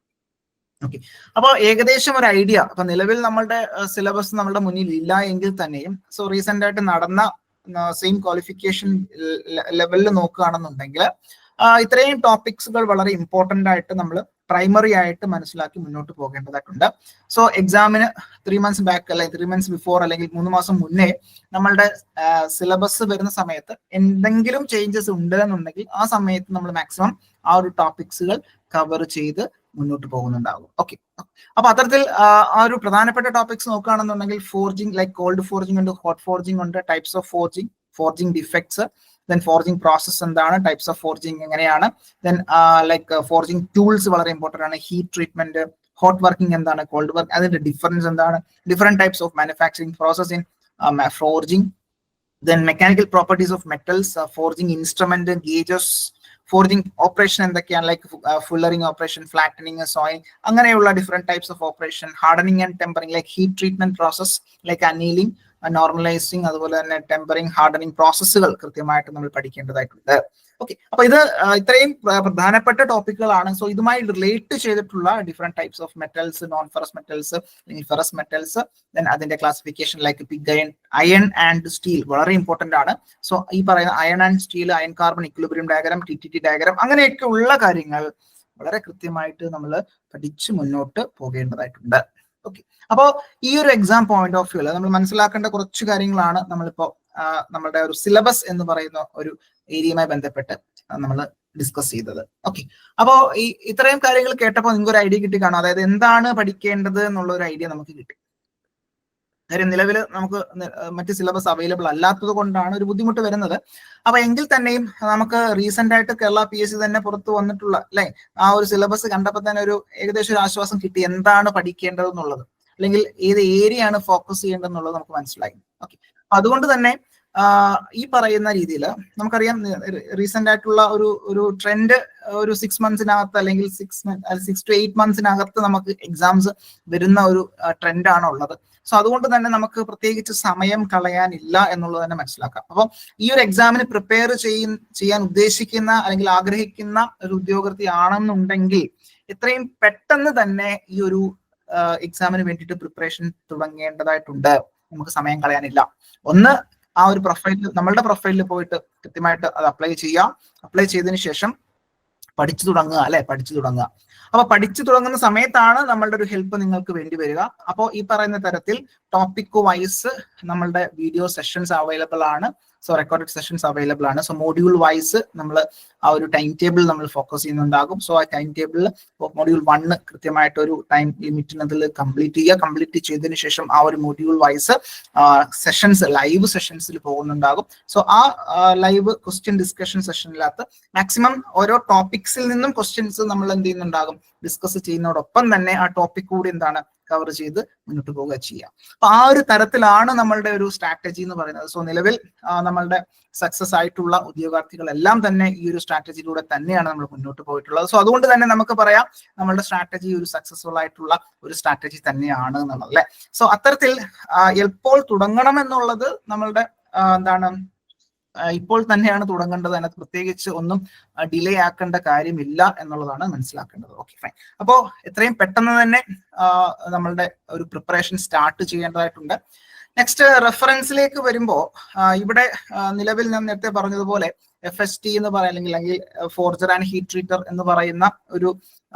ഓക്കെ, അപ്പോൾ ഏകദേശം ഒരു ഐഡിയ. അപ്പൊ നിലവിൽ നമ്മളുടെ സിലബസ് നമ്മുടെ മുന്നിൽ ഇല്ല എങ്കിൽ തന്നെയും സോ റീസെന്റ് ആയിട്ട് നടന്ന സെയിം ക്വാളിഫിക്കേഷൻ ലെവലിൽ നോക്കുകയാണെന്നുണ്ടെങ്കിൽ ഇത്രയും ടോപ്പിക്സുകൾ വളരെ ഇമ്പോർട്ടന്റ് ആയിട്ട് നമ്മൾ പ്രൈമറി ആയിട്ട് മനസ്സിലാക്കി മുന്നോട്ട് പോകേണ്ടതായിട്ടുണ്ട്. സോ എക്സാമിന് 3 months ബാക്ക് അല്ലെങ്കിൽ 3 months ബിഫോർ അല്ലെങ്കിൽ 3 മാസം മുന്നേ നമ്മളുടെ സിലബസ് വരുന്ന സമയത്ത് എന്തെങ്കിലും ചേഞ്ചസ് ഉണ്ട് എന്നുണ്ടെങ്കിൽ ആ സമയത്ത് നമ്മൾ മാക്സിമം ആ ഒരു ടോപ്പിക്സുകൾ കവർ ചെയ്ത് മുന്നോട്ട് പോകുന്നുണ്ടാകും. ഓക്കെ, അപ്പൊ അത്തരത്തിൽ ആ ഒരു പ്രധാനപ്പെട്ട ടോപ്പിക്സ് നോക്കുകയാണെന്നുണ്ടെങ്കിൽ ഫോർജിങ്, ലൈക്ക് കോൾഡ് ഫോർജിങ് ഉണ്ട്, ഹോട്ട് ഫോർജിങ് ഉണ്ട്, types of forging, forging defects, then forging process എന്താണ്, ടൈപ്സ് ഓഫ് ഫോർജിങ് എങ്ങനെയാണ്, ദെൻ ലൈക്ക് ഫോർജിങ് ടൂൾസ് വളരെ ഇമ്പോർട്ടന്റ് ആണ്, ഹീറ്റ് ട്രീറ്റ്മെന്റ്, ഹോട്ട് വർക്കിംഗ് എന്താണ്, കോൾഡ് വർക്ക്, അതിന്റെ ഡിഫറൻസ് എന്താണ്, different types of manufacturing process in forging, then mechanical properties of metals, forging instrument, gauges, forging operation എന്തൊക്കെയാണ്, like ഫുള്ളറിങ് operation, flattening, sowing, അങ്ങനെയുള്ള different types of operation, hardening and tempering, like heat treatment process, like annealing, normalising, അതുപോലെ തന്നെ tempering, hardening പ്രോസസ്സുകൾ കൃത്യമായിട്ട് നമ്മൾ പഠിക്കേണ്ടതായിട്ടുണ്ട്. Okay, അപ്പൊ ഇത് ഇത്രയും പ്രധാനപ്പെട്ട ടോപ്പിക്കുകളാണ്. സോ ഇതുമായി റിലേറ്റ് ചെയ്തിട്ടുള്ള different types of metals, non ferrous metals അല്ലെങ്കിൽ ഫെറസ് മെറ്റൽസ്, ദെൻ അതിന്റെ classification like pig iron and steel വളരെ ഇമ്പോർട്ടന്റ് ആണ്. സോ ഈ പറയുന്ന iron and steel, iron carbon equilibrium diagram, TTT diagram, അങ്ങനെയൊക്കെ ഉള്ള കാര്യങ്ങൾ വളരെ കൃത്യമായിട്ട് നമ്മൾ പഠിച്ച് മുന്നോട്ട് പോകേണ്ടതായിട്ടുണ്ട്. ഓക്കെ, അപ്പോ ഈ ഒരു എക്സാം പോയിന്റ് ഓഫ് വ്യൂല് നമ്മൾ മനസ്സിലാക്കേണ്ട കുറച്ച് കാര്യങ്ങളാണ് നമ്മളിപ്പോ നമ്മുടെ ഒരു സിലബസ് എന്ന് പറയുന്ന ഒരു ഏരിയയുമായി ബന്ധപ്പെട്ട് നമ്മൾ ഡിസ്കസ് ചെയ്തത്. ഓക്കെ, അപ്പോ ഈ ഇത്രയും കാര്യങ്ങൾ കേട്ടപ്പോൾ നിങ്ങൾക്ക് ഒരു ഐഡിയ കിട്ടി കാണും, അതായത് എന്താണ് പഠിക്കേണ്ടത് എന്നുള്ള ഒരു ഐഡിയ നമുക്ക് കിട്ടി. കാര്യം നിലവിൽ നമുക്ക് മറ്റ് സിലബസ് അവൈലബിൾ അല്ലാത്തത് കൊണ്ടാണ് ഒരു ബുദ്ധിമുട്ട് വരുന്നത്. അപ്പൊ എങ്കിൽ തന്നെയും നമുക്ക് റീസെന്റ് ആയിട്ട് കേരള PSC തന്നെ പുറത്തു വന്നിട്ടുള്ള അല്ലെ ആ ഒരു സിലബസ് കണ്ടപ്പോൾ തന്നെ ഒരു ഏകദേശം ഒരു ആശ്വാസം കിട്ടി, എന്താണ് പഠിക്കേണ്ടത് എന്നുള്ളത്, അല്ലെങ്കിൽ ഏത് ഏരിയ ആണ് ഫോക്കസ് ചെയ്യേണ്ടത് എന്നുള്ളത് നമുക്ക് മനസ്സിലായി. ഓക്കെ, അതുകൊണ്ട് തന്നെ ഈ പറയുന്ന രീതിയിൽ നമുക്കറിയാം റീസെന്റ് ആയിട്ടുള്ള ഒരു ട്രെൻഡ് ഒരു 6 monthsനകത്ത് അല്ലെങ്കിൽ 6 to 8 monthsനകത്ത് നമുക്ക് എക്സാംസ് വരുന്ന ഒരു ട്രെൻഡാണ് ഉള്ളത്. സോ അതുകൊണ്ട് തന്നെ നമുക്ക് പ്രത്യേകിച്ച് സമയം കളയാനില്ല എന്നുള്ളത് തന്നെ മനസ്സിലാക്കാം. അപ്പോൾ ഈ ഒരു എക്സാമിന് പ്രിപ്പയർ ചെയ്യാൻ ഉദ്ദേശിക്കുന്ന അല്ലെങ്കിൽ ആഗ്രഹിക്കുന്ന ഒരു ഉദ്യോഗാർത്ഥി ആണെന്നുണ്ടെങ്കിൽ എത്രയും പെട്ടെന്ന് തന്നെ ഈ ഒരു എക്സാമിന് വേണ്ടിയിട്ട് പ്രിപ്പറേഷൻ തുടങ്ങേണ്ടതായിട്ടുണ്ട്. നമുക്ക് സമയം കളയാനില്ല. ഒന്ന്, ആ ഒരു പ്രൊഫൈലിൽ നമ്മളുടെ പ്രൊഫൈലിൽ പോയിട്ട് കൃത്യമായിട്ട് അത് അപ്ലൈ ചെയ്യാം. അപ്ലൈ ചെയ്തതിന് ശേഷം പഠിച്ചു തുടങ്ങുക അല്ലെ, പഠിച്ചു തുടങ്ങുക. അപ്പൊ പഠിച്ചു തുടങ്ങുന്ന സമയത്താണ് നമ്മളുടെ ഒരു ഹെൽപ്പ് നിങ്ങൾക്ക് വേണ്ടി വരിക. അപ്പോൾ ഈ പറയുന്ന തരത്തിൽ ടോപ്പിക് വൈസ് നമ്മളുടെ വീഡിയോ സെഷൻസ് അവൈലബിൾ ആണ്. സോ റെക്കോർഡഡ് സെഷൻസ് അവൈലബിൾ ആണ്. സോ മോഡ്യൂൾ വൈസ് നമ്മൾ ആ ഒരു ടൈം ടേബിൾ നമ്മൾ ഫോക്കസ് ചെയ്യുന്നുണ്ടാകും. സോ ആ ടൈം ടേബിളിൽ മോഡ്യൂൾ 1 കൃത്യമായിട്ട് ഒരു ടൈം ലിമിറ്റിനതിൽ കംപ്ലീറ്റ് ചെയ്യുക. കംപ്ലീറ്റ് ചെയ്തതിനു ശേഷം ആ ഒരു മോഡ്യൂൾ വൈസ് സെഷൻസ്, ലൈവ് സെഷൻസിൽ പോകുന്നുണ്ടാകും. സോ ആ ലൈവ് ക്വസ്റ്റ്യൻ ഡിസ്കഷൻ സെഷനിനകത്ത് മാക്സിമം ഓരോ ടോപ്പിക്സിൽ നിന്നും ക്വസ്റ്റ്യൻസ് നമ്മൾ എന്ത് ചെയ്യുന്നുണ്ടാകും, ഡിസ്കസ് ചെയ്യുന്നതോടൊപ്പം തന്നെ ആ ടോപ്പിക് കൂടി എന്താണ് കവർ ചെയ്ത് മുന്നോട്ട് പോവുക ചെയ്യാം. അപ്പൊ ആ ഒരു തരത്തിലാണ് നമ്മളുടെ ഒരു സ്ട്രാറ്റജി എന്ന് പറയുന്നത്. സോ നിലവിൽ നമ്മളുടെ സക്സസ് ആയിട്ടുള്ള ഉദ്യോഗാർത്ഥികളെല്ലാം തന്നെ ഈ ഒരു സ്ട്രാറ്റജിയിലൂടെ തന്നെയാണ് നമ്മൾ മുന്നോട്ട് പോയിട്ടുള്ളത്. സോ അതുകൊണ്ട് തന്നെ നമുക്ക് പറയാം നമ്മളുടെ സ്ട്രാറ്റജി ഒരു സക്സസ്ഫുൾ ആയിട്ടുള്ള ഒരു സ്ട്രാറ്റജി തന്നെയാണ് എന്നുള്ളത് അല്ലെ. സോ അത്തരത്തിൽ എപ്പോൾ തുടങ്ങണം എന്നുള്ളത് നമ്മളുടെ എന്താണ് ഇപ്പോൾ തന്നെയാണ് തുടങ്ങേണ്ടത്. അതിനകത്ത് പ്രത്യേകിച്ച് ഒന്നും ഡിലേ ആക്കേണ്ട കാര്യമില്ല എന്നുള്ളതാണ് മനസ്സിലാക്കേണ്ടത്. Okay fine. അപ്പോ എത്രയും പെട്ടെന്ന് തന്നെ നമ്മളുടെ ഒരു പ്രിപ്പറേഷൻ സ്റ്റാർട്ട് ചെയ്യേണ്ടതായിട്ടുണ്ട്. നെക്സ്റ്റ് റെഫറൻസിലേക്ക് വരുമ്പോൾ ഇവിടെ നിലവിൽ ഞാൻ നേരത്തെ പറഞ്ഞതുപോലെ FST എന്ന് പറയുക അല്ലെങ്കിൽ ഫോർജർ ആൻഡ് ഹീറ്റ് ട്രീറ്റർ എന്ന് പറയുന്ന ഒരു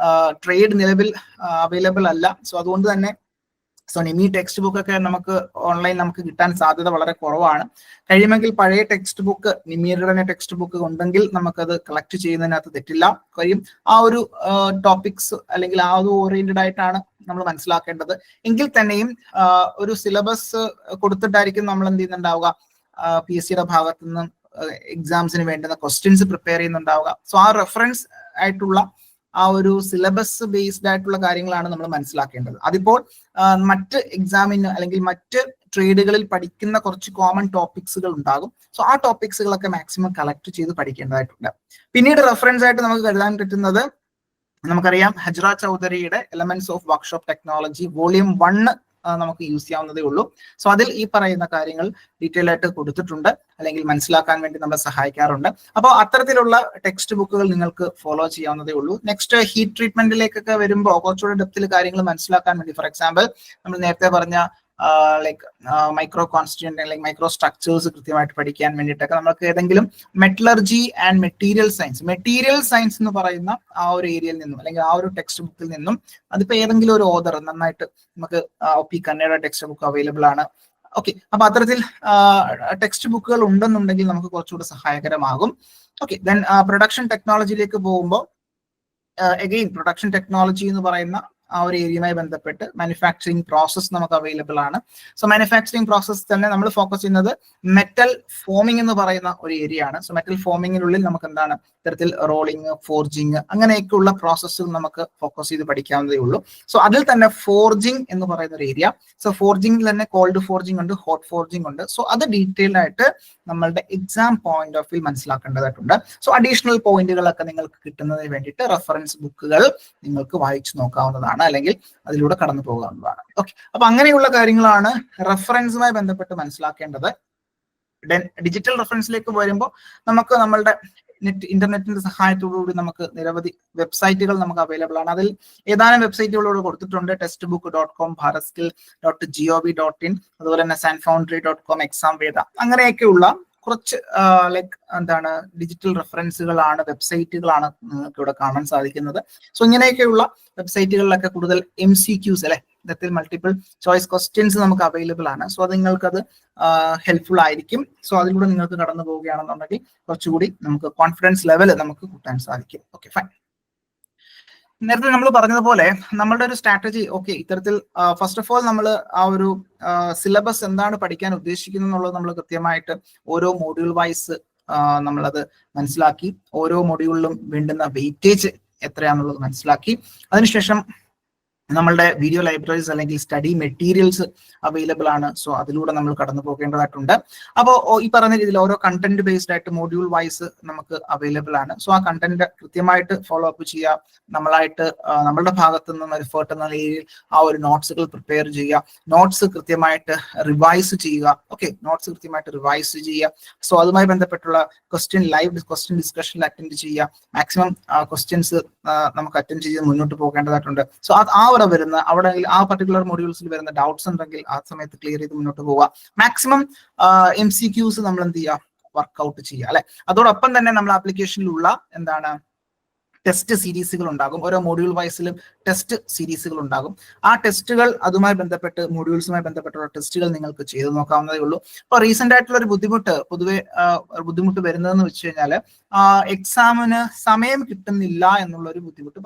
ട്രേഡ് നിലവിൽ അവൈലബിൾ അല്ല. സോ അതുകൊണ്ട് തന്നെ നിമി ടെക്സ്റ്റ് ബുക്ക് ഒക്കെ നമുക്ക് ഓൺലൈൻ നമുക്ക് കിട്ടാൻ സാധ്യത വളരെ കുറവാണ്. കഴിയുമെങ്കിൽ പഴയ ടെക്സ്റ്റ് ബുക്ക്, നിമിയുടെ തന്നെ ടെക്സ്റ്റ് ബുക്ക് ഉണ്ടെങ്കിൽ നമുക്കത് കളക്ട് ചെയ്യുന്നതിനകത്ത് തെറ്റില്ല. കാര്യം ആ ഒരു ടോപ്പിക്സ് അല്ലെങ്കിൽ ആ ഒരു ഓറിയന്റഡ് ആയിട്ടാണ് നമ്മൾ മനസ്സിലാക്കേണ്ടത്. എങ്കിൽ തന്നെയും ഒരു സിലബസ് കൊടുത്തിട്ടായിരിക്കും നമ്മൾ എന്ത് ചെയ്യുന്നുണ്ടാവുക, PSCയുടെ ഭാഗത്തു നിന്നും എക്സാംസിന് വേണ്ടുന്ന ക്വസ്റ്റ്യൻസ് പ്രിപ്പയർ ചെയ്യുന്നുണ്ടാവുക. സോ ആ റെഫറൻസ് ആയിട്ടുള്ള ആ ഒരു സിലബസ് ബേസ്ഡ് ആയിട്ടുള്ള കാര്യങ്ങളാണ് നമ്മൾ മനസ്സിലാക്കേണ്ടത്. അതിപ്പോൾ മറ്റ് എക്സാമിന് അല്ലെങ്കിൽ മറ്റ് ട്രേഡുകളിൽ പഠിക്കുന്ന കുറച്ച് കോമൺ ടോപ്പിക്സുകൾ ഉണ്ടാകും. സോ ആ ടോപ്പിക്സുകളൊക്കെ മാക്സിമം കളക്ട് ചെയ്ത് പഠിക്കേണ്ടതായിട്ടുണ്ട്. പിന്നീട് റെഫറൻസ് ആയിട്ട് നമുക്ക് കരുതാൻ പറ്റുന്നത് നമുക്കറിയാം ഹജ്റ ചൗധരിയുടെ elements of workshop technology volume 1 നമുക്ക് യൂസ് ചെയ്യാവുന്നതേ ഉള്ളൂ. സോ അതിൽ ഈ പറയുന്ന കാര്യങ്ങൾ ഡീറ്റെയിൽ ആയിട്ട് കൊടുത്തിട്ടുണ്ട്, അല്ലെങ്കിൽ മനസ്സിലാക്കാൻ വേണ്ടി നമ്മളെ സഹായിക്കാറുണ്ട്. അപ്പോൾ അത്തരത്തിലുള്ള ടെക്സ്റ്റ് ബുക്കുകൾ നിങ്ങൾക്ക് ഫോളോ ചെയ്യാവുന്നതേ ഉള്ളൂ. നെക്സ്റ്റ് ഹീറ്റ് ട്രീറ്റ്മെന്റിലേക്കൊക്കെ വരുമ്പോൾ കുറച്ചുകൂടെ ഡെപ്തിൽ കാര്യങ്ങൾ മനസ്സിലാക്കാൻ വേണ്ടി, ഫോർ എക്സാമ്പിൾ നമ്മൾ നേരത്തെ പറഞ്ഞ ലൈക്ക് മൈക്രോ കോൺസ്റ്റിറ്റ്യൂന്റ് അല്ലെങ്കിൽ മൈക്രോ സ്ട്രക്ചേഴ്സ് കൃത്യമായിട്ട് പഠിക്കാൻ വേണ്ടിയിട്ടൊക്കെ നമുക്ക് ഏതെങ്കിലും മെറ്റലർജി ആൻഡ് മെറ്റീരിയൽ സയൻസ് എന്ന് പറയുന്ന ആ ഒരു ഏരിയയിൽ നിന്നും, അല്ലെങ്കിൽ ആ ഒരു ടെക്സ്റ്റ് ബുക്കിൽ നിന്നും, അതിപ്പോ ഏതെങ്കിലും ഒരു ഓതർ നന്നായിട്ട് നമുക്ക് OP Kannada text book available ആണ്. ഓക്കെ, അപ്പൊ അത്തരത്തിൽ ടെക്സ്റ്റ് ബുക്കുകൾ ഉണ്ടെന്നുണ്ടെങ്കിൽ നമുക്ക് കുറച്ചുകൂടി സഹായകരമാകും. ഓക്കെ, ദെൻ പ്രൊഡക്ഷൻ ടെക്നോളജിയിലേക്ക് പോകുമ്പോൾ അഗെയിൻ പ്രൊഡക്ഷൻ ടെക്നോളജി എന്ന് പറയുന്ന ആ ഒരു ഏരിയയുമായി ബന്ധപ്പെട്ട് മാനുഫാക്ചറിങ് പ്രോസസ് നമുക്ക് അവൈലബിൾ ആണ്. സോ മാനുഫാക്ചറിങ് പ്രോസസ് തന്നെ നമ്മൾ ഫോക്കസ് ചെയ്യുന്നത് മെറ്റൽ ഫോമിംഗ് എന്ന് പറയുന്ന ഒരു ഏരിയ ആണ്. സോ മെറ്റൽ ഫോമിങ്ങിനുള്ളിൽ നമുക്ക് എന്താണ് ഇത്തരത്തിൽ റോളിങ്, ഫോർജിങ്, അങ്ങനെയൊക്കെയുള്ള പ്രോസസ്സുകൾ നമുക്ക് ഫോക്കസ് ചെയ്ത് പഠിക്കാവുന്നതേ ഉള്ളൂ. സോ അതിൽ തന്നെ ഫോർജിങ് എന്ന് പറയുന്ന ഒരു ഏരിയ. സോ ഫോർജിങ്ങിൽ തന്നെ കോൾഡ് ഫോർജിങ് ഉണ്ട്, ഹോട്ട് ഫോർജിങ് ഉണ്ട്. സോ അത് ഡീറ്റെയിൽഡ് ആയിട്ട് നമ്മളുടെ എക്സാം പോയിന്റ് ഓഫ് വ്യൂ മനസ്സിലാക്കേണ്ടതായിട്ടുണ്ട്. സോ അഡീഷണൽ പോയിന്റുകളൊക്കെ നിങ്ങൾക്ക് കിട്ടുന്നതിന് വേണ്ടിയിട്ട് റെഫറൻസ് ബുക്കുകൾ നിങ്ങൾക്ക് വായിച്ചു നോക്കാവുന്നതാണ്, അല്ലെങ്കിൽ അതിലൂടെ കടന്നു പോകാവുന്നതാണ്. ഓക്കെ, അപ്പൊ അങ്ങനെയുള്ള കാര്യങ്ങളാണ് റെഫറൻസുമായി ബന്ധപ്പെട്ട് മനസ്സിലാക്കേണ്ടത്. ഡിജിറ്റൽ റെഫറൻസിലേക്ക് വരുമ്പോൾ നമുക്ക് നമ്മളുടെ ഇന്റർനെറ്റിന്റെ സഹായത്തോടുകൂടി നമുക്ക് നിരവധി വെബ്സൈറ്റുകൾ നമുക്ക് അവൈലബിൾ ആണ്. അതിൽ ഏതാനും വെബ്സൈറ്റുകളോട് കൊടുത്തിട്ടുണ്ട്. textbook.com, bharatskill.gov.in, അതുപോലെ തന്നെ sanfoundry.com, exam വേദ, അങ്ങനെയൊക്കെയുള്ള കുറച്ച് ലൈക്ക് എന്താണ് ഡിജിറ്റൽ റെഫറൻസുകളാണ്, വെബ്സൈറ്റുകളാണ് നിങ്ങൾക്ക് ഇവിടെ കാണാൻ സാധിക്കുന്നത്. സോ ഇങ്ങനെയൊക്കെയുള്ള വെബ്സൈറ്റുകളിലൊക്കെ കൂടുതൽ MCQs അല്ലെ, ഇത്തരത്തിൽ മൾട്ടിപ്പിൾ ചോയ്സ് ക്വസ്റ്റ്യൻസ് നമുക്ക് അവൈലബിൾ ആണ്. സോ അത് നിങ്ങൾക്കത് ഹെൽപ്ഫുൾ ആയിരിക്കും. സോ അതിലൂടെ നിങ്ങൾക്ക് കടന്നു പോവുകയാണെന്നുണ്ടെങ്കിൽ കുറച്ചുകൂടി നമുക്ക് കോൺഫിഡൻസ് ലെവൽ നമുക്ക് കൂട്ടാൻ സാധിക്കും. Okay, fine. നേരത്തെ നമ്മൾ പറഞ്ഞതുപോലെ നമ്മളുടെ ഒരു സ്ട്രാറ്റജി, ഓക്കെ, ഇത്തരത്തിൽ ഫസ്റ്റ് ഓഫ് ഓൾ നമ്മൾ ആ ഒരു സിലബസ് എന്താണ് പഠിക്കാൻ ഉദ്ദേശിക്കുന്നത് എന്നുള്ളത് നമ്മൾ കൃത്യമായിട്ട് ഓരോ മോഡ്യൂൾ വൈസ് നമ്മളത് മനസ്സിലാക്കി, ഓരോ മോഡ്യൂളിലും വേണ്ടുന്ന വെയിറ്റേജ് എത്രയാണെന്നുള്ളത് മനസ്സിലാക്കി. അതിനുശേഷം നമ്മളുടെ വീഡിയോ ലൈബ്രറീസ് അല്ലെങ്കിൽ സ്റ്റഡി മെറ്റീരിയൽസ് അവൈലബിൾ ആണ്. സോ അതിലൂടെ നമ്മൾ കടന്നു പോകേണ്ടതായിട്ടുണ്ട്. അപ്പോൾ ഈ പറഞ്ഞ രീതിയിൽ ഓരോ കണ്ടന്റ് ബേസ്ഡ് ആയിട്ട് മോഡ്യൂൾ വൈസ് നമുക്ക് അവൈലബിൾ ആണ്. സോ ആ കണ്ടന്റ് കൃത്യമായിട്ട് ഫോളോ അപ്പ് ചെയ്യുക, നമ്മളായിട്ട് നമ്മളുടെ ഭാഗത്തു നിന്നും എഫേർട്ട് എന്ന രീതിയിൽ ആ ഒരു നോട്ട്സുകൾ പ്രിപ്പയർ ചെയ്യുക, നോട്ട്സ് കൃത്യമായിട്ട് റിവൈസ് ചെയ്യുക. ഓക്കെ, നോട്ട്സ് കൃത്യമായിട്ട് റിവൈസ് ചെയ്യുക. സോ അതുമായി ബന്ധപ്പെട്ടുള്ള ലൈവ് ക്വസ്റ്റ്യൻ ഡിസ്കഷനിൽ അറ്റൻഡ് ചെയ്യുക. മാക്സിമം ക്വസ്റ്റ്യൻസ് നമുക്ക് അറ്റൻഡ് ചെയ്ത് മുന്നോട്ട് പോകേണ്ടതായിട്ടുണ്ട്. സോ ആ ഒരു വരുന്ന അവിടെ ആ പർട്ടിക്കുലർ മൊഡ്യൂൾസിൽ വരുന്ന ഡൗട്ട്സ് ഉണ്ടെങ്കിൽ ആ സമയത്ത് ക്ലിയർ ചെയ്ത് മുന്നോട്ട് പോവുക. മാക്സിമം MCQs നമ്മൾ എന്ത് ചെയ്യുക, വർക്ക്ഔട്ട് ചെയ്യുക അല്ലെ. അതോടൊപ്പം തന്നെ നമ്മൾ ആപ്ലിക്കേഷനിലുള്ള എന്താണ് ടെസ്റ്റ് സീരീസുകൾ ഉണ്ടാകും. ഓരോ മോഡ്യൂൾ വൈസിലും ടെസ്റ്റ് സീരീസുകൾ ഉണ്ടാകും. ആ ടെസ്റ്റുകൾ അതുമായി ബന്ധപ്പെട്ട് മോഡ്യൂൾസുമായി ബന്ധപ്പെട്ടുള്ള ടെസ്റ്റുകൾ നിങ്ങൾക്ക് ചെയ്തു നോക്കാവുന്നതേ ഉള്ളൂ. അപ്പോൾ റീസെന്റ് ആയിട്ടുള്ള ഒരു പൊതുവെ ബുദ്ധിമുട്ട് വരുന്നതെന്ന് വെച്ച് കഴിഞ്ഞാൽ എക്സാമിന് സമയം കിട്ടുന്നില്ല എന്നുള്ള ഒരു ബുദ്ധിമുട്ട്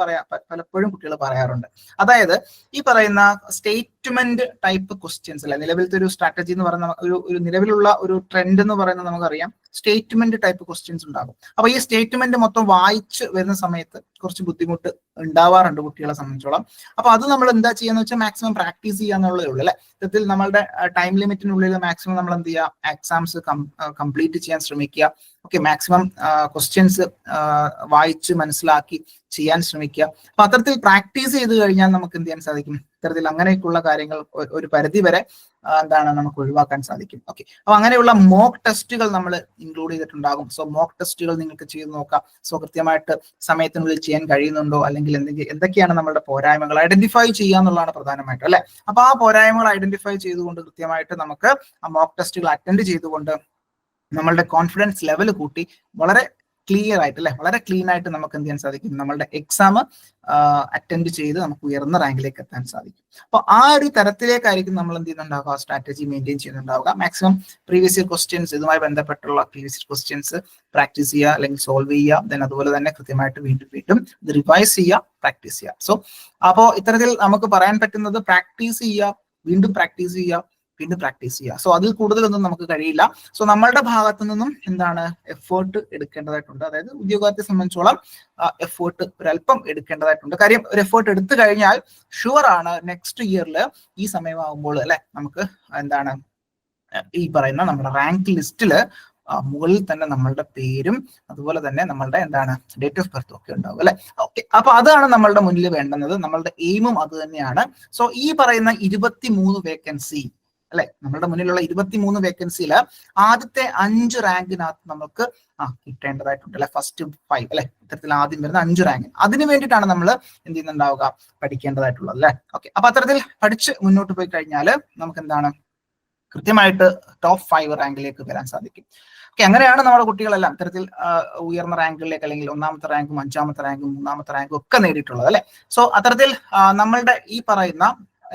പലപ്പോഴും കുട്ടികൾ പറയാറുണ്ട്. അതായത് ഈ പറയുന്ന സ്റ്റേറ്റ്മെന്റ് ടൈപ്പ് ക്വസ്റ്റ്യൻസ് അല്ലെ, നിലവിലത്തെ ഒരു സ്ട്രാറ്റജി എന്ന് പറയുന്ന ഒരു നിലവിലുള്ള ഒരു ട്രെൻഡ് എന്ന് പറയുന്നത് നമുക്കറിയാം, സ്റ്റേറ്റ്മെന്റ് ടൈപ്പ് ക്വസ്റ്റ്യൻസ് ഉണ്ടാകും. അപ്പൊ ഈ സ്റ്റേറ്റ്മെന്റ് മൊത്തം വായിച്ച് വരുന്ന സമയത്ത് കുറച്ച് ബുദ്ധിമുട്ട് ഉണ്ടാവാറുണ്ട് കുട്ടികളെ സംബന്ധിച്ചോളം. അപ്പൊ അത് നമ്മൾ എന്താ ചെയ്യാന്ന് വെച്ചാൽ മാക്സിമം പ്രാക്ടീസ് ചെയ്യാന്നുള്ളതേ ഉള്ളൂ അല്ലെ. ഇത്തരത്തിൽ നമ്മളുടെ ടൈം ലിമിറ്റിനുള്ളിൽ മാക്സിമം നമ്മൾ എന്ത് ചെയ്യുക, എക്സാംസ് കംപ്ലീറ്റ് ചെയ്യാൻ ശ്രമിക്കുക. ഓക്കെ, മാക്സിമം ക്വസ്റ്റ്യൻസ് വായിച്ച് മനസ്സിലാക്കി ചെയ്യാൻ ശ്രമിക്കുക. അപ്പൊ അത്തരത്തിൽ പ്രാക്ടീസ് ചെയ്ത് കഴിഞ്ഞാൽ നമുക്ക് എന്ത് ചെയ്യാൻ സാധിക്കും, ഇത്തരത്തിൽ അങ്ങനെയൊക്കെയുള്ള കാര്യങ്ങൾ ഒരു പരിധി വരെ എന്താണ് നമുക്ക് ഒഴിവാക്കാൻ സാധിക്കും. ഓക്കെ, അപ്പൊ അങ്ങനെയുള്ള മോക്ക് ടെസ്റ്റുകൾ നമ്മൾ ഇൻക്ലൂഡ് ചെയ്തിട്ടുണ്ടാകും. സോ മോക്ക് ടെസ്റ്റുകൾ നിങ്ങൾക്ക് ചെയ്ത് നോക്കാം. സോ കൃത്യമായിട്ട് സമയത്തിനുള്ളിൽ ചെയ്യാൻ കഴിയുന്നുണ്ടോ, അല്ലെങ്കിൽ എന്തൊക്കെയാണ് നമ്മുടെ പോരായ്മകൾ ഐഡന്റിഫൈ ചെയ്യുക എന്നുള്ളതാണ് പ്രധാനമായിട്ട് അല്ലെ. അപ്പൊ ആ പോരായ്മകൾ ഐഡന്റിഫൈ ചെയ്തുകൊണ്ട് കൃത്യമായിട്ട് നമുക്ക് ആ മോക്ക് ടെസ്റ്റുകൾ അറ്റൻഡ് ചെയ്തുകൊണ്ട് നമ്മളുടെ കോൺഫിഡൻസ് ലെവൽ കൂട്ടി വളരെ ക്ലിയർ ആയിട്ട് അല്ലെ, വളരെ ക്ലീൻ ആയിട്ട് നമുക്ക് എന്ത് ചെയ്യാൻ സാധിക്കും, നമ്മളുടെ എക്സാം അറ്റൻഡ് ചെയ്ത് നമുക്ക് ഉയർന്ന റാങ്കിലേക്ക് എത്താൻ സാധിക്കും. അപ്പൊ ആ ഒരു തരത്തിലേക്കായിരിക്കും നമ്മൾ എന്ത് ചെയ്യുന്നുണ്ടാവുക, സ്ട്രാറ്റജി മെയിൻറ്റെയിൻ ചെയ്യുന്നുണ്ടാവുക. മാക്സിമം പ്രീവിയസ് ഇയർ ക്വസ്റ്റ്യൻസ്, ഇതുമായി ബന്ധപ്പെട്ടുള്ള പ്രീവിയസ് ഇയർ ക്വസ്റ്റ്യൻസ് പ്രാക്ടീസ് ചെയ്യുക, അല്ലെങ്കിൽ സോൾവ് ചെയ്യുക. ദെൻ അതുപോലെ തന്നെ കൃത്യമായിട്ട് വീണ്ടും ഇത് റിവൈസ് ചെയ്യുക, പ്രാക്ടീസ് ചെയ്യുക. സോ അപ്പോൾ ഇത്തരത്തിൽ നമുക്ക് പറയാൻ പറ്റുന്നത് പ്രാക്ടീസ് ചെയ്യുക, വീണ്ടും പ്രാക്ടീസ് ചെയ്യുക, വീണ്ടും പ്രാക്ടീസ് ചെയ്യുക. സോ അതിൽ കൂടുതലൊന്നും നമുക്ക് കഴിയില്ല. സോ നമ്മളുടെ ഭാഗത്തു നിന്നും എന്താണ് എഫേർട്ട് എടുക്കേണ്ടതായിട്ടുണ്ട്. അതായത് ഉദ്യോഗാർത്ഥിയെ സംബന്ധിച്ചോളം എഫേർട്ട് ഒരല്പം എടുക്കേണ്ടതായിട്ടുണ്ട്. കാര്യം ഒരു എഫേർട്ട് എടുത്തു കഴിഞ്ഞാൽ ഷുവർ ആണ് നെക്സ്റ്റ് ഇയറിൽ ഈ സമയമാകുമ്പോൾ അല്ലെ നമുക്ക് എന്താണ് ഈ പറയുന്ന നമ്മുടെ റാങ്ക് ലിസ്റ്റില് മുകളിൽ തന്നെ നമ്മളുടെ പേരും അതുപോലെ തന്നെ നമ്മളുടെ എന്താണ് ഡേറ്റ് ഓഫ് ബർത്തും ഒക്കെ ഉണ്ടാവും അല്ലെ. ഓക്കെ, അപ്പൊ അതാണ് നമ്മളുടെ മുന്നിൽ വേണ്ടുന്നത്. നമ്മളുടെ എയിമും അത് തന്നെയാണ്. സോ ഈ പറയുന്ന 23 വേക്കൻസി അല്ലെ, നമ്മളുടെ മുന്നിലുള്ള 23 വേക്കൻസിയിൽ ആദ്യത്തെ 5 റാങ്കിനകത്ത് നമുക്ക് കിട്ടേണ്ടതായിട്ടുണ്ട് അല്ലെ. ഫസ്റ്റ് 5 അല്ലെ, ഇത്തരത്തിൽ ആദ്യം വരുന്ന 5 റാങ്ക്, അതിന് വേണ്ടിയിട്ടാണ് നമ്മൾ എന്ത് ചെയ്യുന്നുണ്ടാവുക, പഠിക്കേണ്ടതായിട്ടുള്ളത് അല്ലെ. ഓക്കെ, അപ്പൊ അത്തരത്തിൽ പഠിച്ച് മുന്നോട്ട് പോയി കഴിഞ്ഞാൽ നമുക്ക് എന്താണ് കൃത്യമായിട്ട് ടോപ്പ് 5 റാങ്കിലേക്ക് വരാൻ സാധിക്കും. ഓക്കെ, അങ്ങനെയാണ് നമ്മുടെ കുട്ടികളെല്ലാം ഇത്തരത്തിൽ ഉയർന്ന റാങ്കുകളിലേക്ക് അല്ലെങ്കിൽ 1ാമത്തെ റാങ്കും 5ാമത്തെ റാങ്കും 3ാമത്തെ റാങ്കും ഒക്കെ നേടിയിട്ടുള്ളത് അല്ലെ. സോ അത്തരത്തിൽ നമ്മളുടെ ഈ പറയുന്ന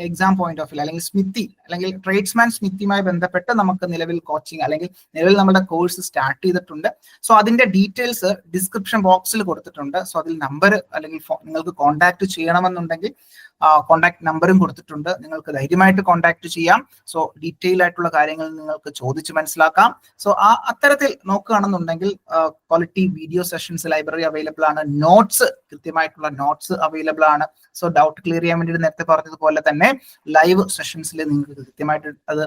എക്സാം പോയിന്റ് ഓഫ് വ്യൂ അല്ലെങ്കിൽ സ്മിത്തി അല്ലെങ്കിൽ ട്രേഡ്സ്മാൻ സ്മിത്തിയുമായി ബന്ധപ്പെട്ട് നമുക്ക് നിലവിൽ കോച്ചിങ് അല്ലെങ്കിൽ നിലവിൽ നമ്മുടെ കോഴ്സ് സ്റ്റാർട്ട് ചെയ്തിട്ടുണ്ട്. സോ അതിന്റെ ഡീറ്റെയിൽസ് ഡിസ്ക്രിപ്ഷൻ ബോക്സിൽ കൊടുത്തിട്ടുണ്ട്. സോ അതിൽ നമ്പർ അല്ലെങ്കിൽ നിങ്ങൾക്ക് കോൺടാക്ട് ചെയ്യണമെന്നുണ്ടെങ്കിൽ കോൺടാക്ട് നമ്പറും കൊടുത്തിട്ടുണ്ട്. നിങ്ങൾക്ക് ധൈര്യമായിട്ട് കോൺടാക്ട് ചെയ്യാം. സോ ഡീറ്റെയിൽ ആയിട്ടുള്ള കാര്യങ്ങൾ നിങ്ങൾക്ക് ചോദിച്ച് മനസ്സിലാക്കാം. സോ അത്തരത്തിൽ നോക്കുകയാണെന്നുണ്ടെങ്കിൽ quality video sessions library available ആണ്. നോട്ട്സ്, കൃത്യമായിട്ടുള്ള നോട്ട്സ് അവൈലബിൾ ആണ്. സോ ഡൗട്ട് ക്ലിയർ ചെയ്യാൻ വേണ്ടിയിട്ട് നേരത്തെ പറഞ്ഞതുപോലെ തന്നെ ലൈവ് സെഷൻസിൽ നിങ്ങൾക്ക് കൃത്യമായിട്ട് അത്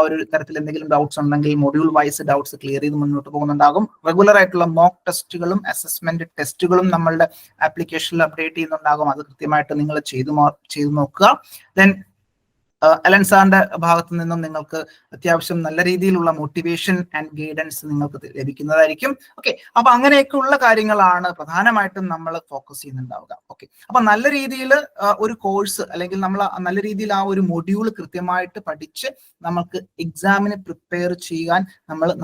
ഒരു തരത്തിൽ എന്തെങ്കിലും ഡൗട്ട്സ് ഉണ്ടെങ്കിൽ മൊഡ്യൂൾ വൈസ് ഡൗട്ട്സ് ക്ലിയർ ചെയ്ത് മുന്നോട്ട് പോകുന്നുണ്ടാകും. റെഗുലർ ആയിട്ടുള്ള മോക്ക് ടെസ്റ്റുകളും അസസ്മെന്റ് ടെസ്റ്റുകളും നമ്മളുടെ ആപ്ലിക്കേഷനിൽ അപ്ഡേറ്റ് ചെയ്യുന്നുണ്ടാകും. അത് കൃത്യമായിട്ട് നിങ്ങൾ ചെയ്തു നോക്കുക. ദെൻ അലൻ സാറിന്റെ ഭാഗത്തു നിന്നും നിങ്ങൾക്ക് അത്യാവശ്യം നല്ല രീതിയിലുള്ള മോട്ടിവേഷൻ ആൻഡ് ഗൈഡൻസ് നിങ്ങൾക്ക് ലഭിക്കുന്നതായിരിക്കും. ഓക്കെ, അപ്പൊ അങ്ങനെയൊക്കെയുള്ള കാര്യങ്ങളാണ് പ്രധാനമായിട്ടും നമ്മൾ ഫോക്കസ് ചെയ്യുന്നുണ്ടാവുക. ഓക്കെ, അപ്പൊ നല്ല രീതിയിൽ ഒരു കോഴ്സ് അല്ലെങ്കിൽ നമ്മൾ നല്ല രീതിയിൽ ആ ഒരു മൊഡ്യൂൾ കൃത്യമായിട്ട് പഠിച്ച് നമുക്ക് എക്സാമിന് പ്രിപ്പയർ ചെയ്യാൻ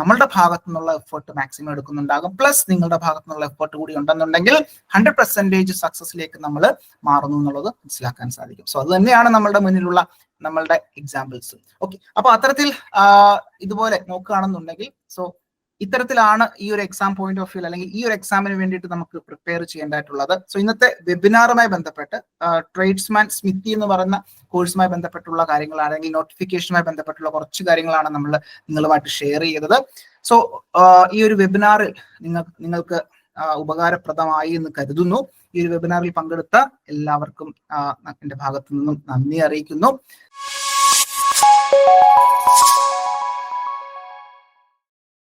നമ്മളുടെ ഭാഗത്തു നിന്നുള്ള എഫേർട്ട് മാക്സിമം എടുക്കുന്നുണ്ടാകും. പ്ലസ് നിങ്ങളുടെ ഭാഗത്തു നിന്നുള്ള എഫേർട്ട് കൂടി ഉണ്ടെന്നുണ്ടെങ്കിൽ 100% സക്സസിലേക്ക് നമ്മൾ മാറുന്നു എന്നുള്ളത് മനസ്സിലാക്കാൻ സാധിക്കും. സോ അത് തന്നെയാണ് നമ്മളുടെ മുന്നിലുള്ള നമ്മളുടെ എക്സാമ്പിൾസ്. ഓക്കെ, അപ്പൊ അത്തരത്തിൽ ഇതുപോലെ നോക്കുകയാണെന്നുണ്ടെങ്കിൽ സോ ഇത്തരത്തിലാണ് ഈ ഒരു എക്സാം പോയിന്റ് ഓഫ് വ്യൂ അല്ലെങ്കിൽ ഈ ഒരു എക്സാമിന് വേണ്ടിയിട്ട് നമുക്ക് പ്രിപ്പയർ ചെയ്യേണ്ടതായിട്ടുള്ളത്. സോ ഇന്നത്തെ വെബിനാറുമായി ബന്ധപ്പെട്ട് ട്രേഡ്സ്മാൻ സ്മിത്തി എന്ന് പറയുന്ന കോഴ്സുമായി ബന്ധപ്പെട്ടുള്ള കാര്യങ്ങളാണെങ്കിൽ നോട്ടിഫിക്കേഷനുമായി ബന്ധപ്പെട്ടുള്ള കുറച്ച് കാര്യങ്ങളാണ് നമ്മൾ നിങ്ങളുമായിട്ട് ഷെയർ ചെയ്തത്. സോ ഈ ഒരു വെബിനാറിൽ നിങ്ങൾക്ക് ഉപകാരപ്രദമായി എന്ന് കരുതുന്നു. ഈ ഒരു വെബിനാറിൽ പങ്കെടുത്ത എല്ലാവർക്കും എന്റെ ഭാഗത്തു നിന്നും നന്ദി അറിയിക്കുന്നു.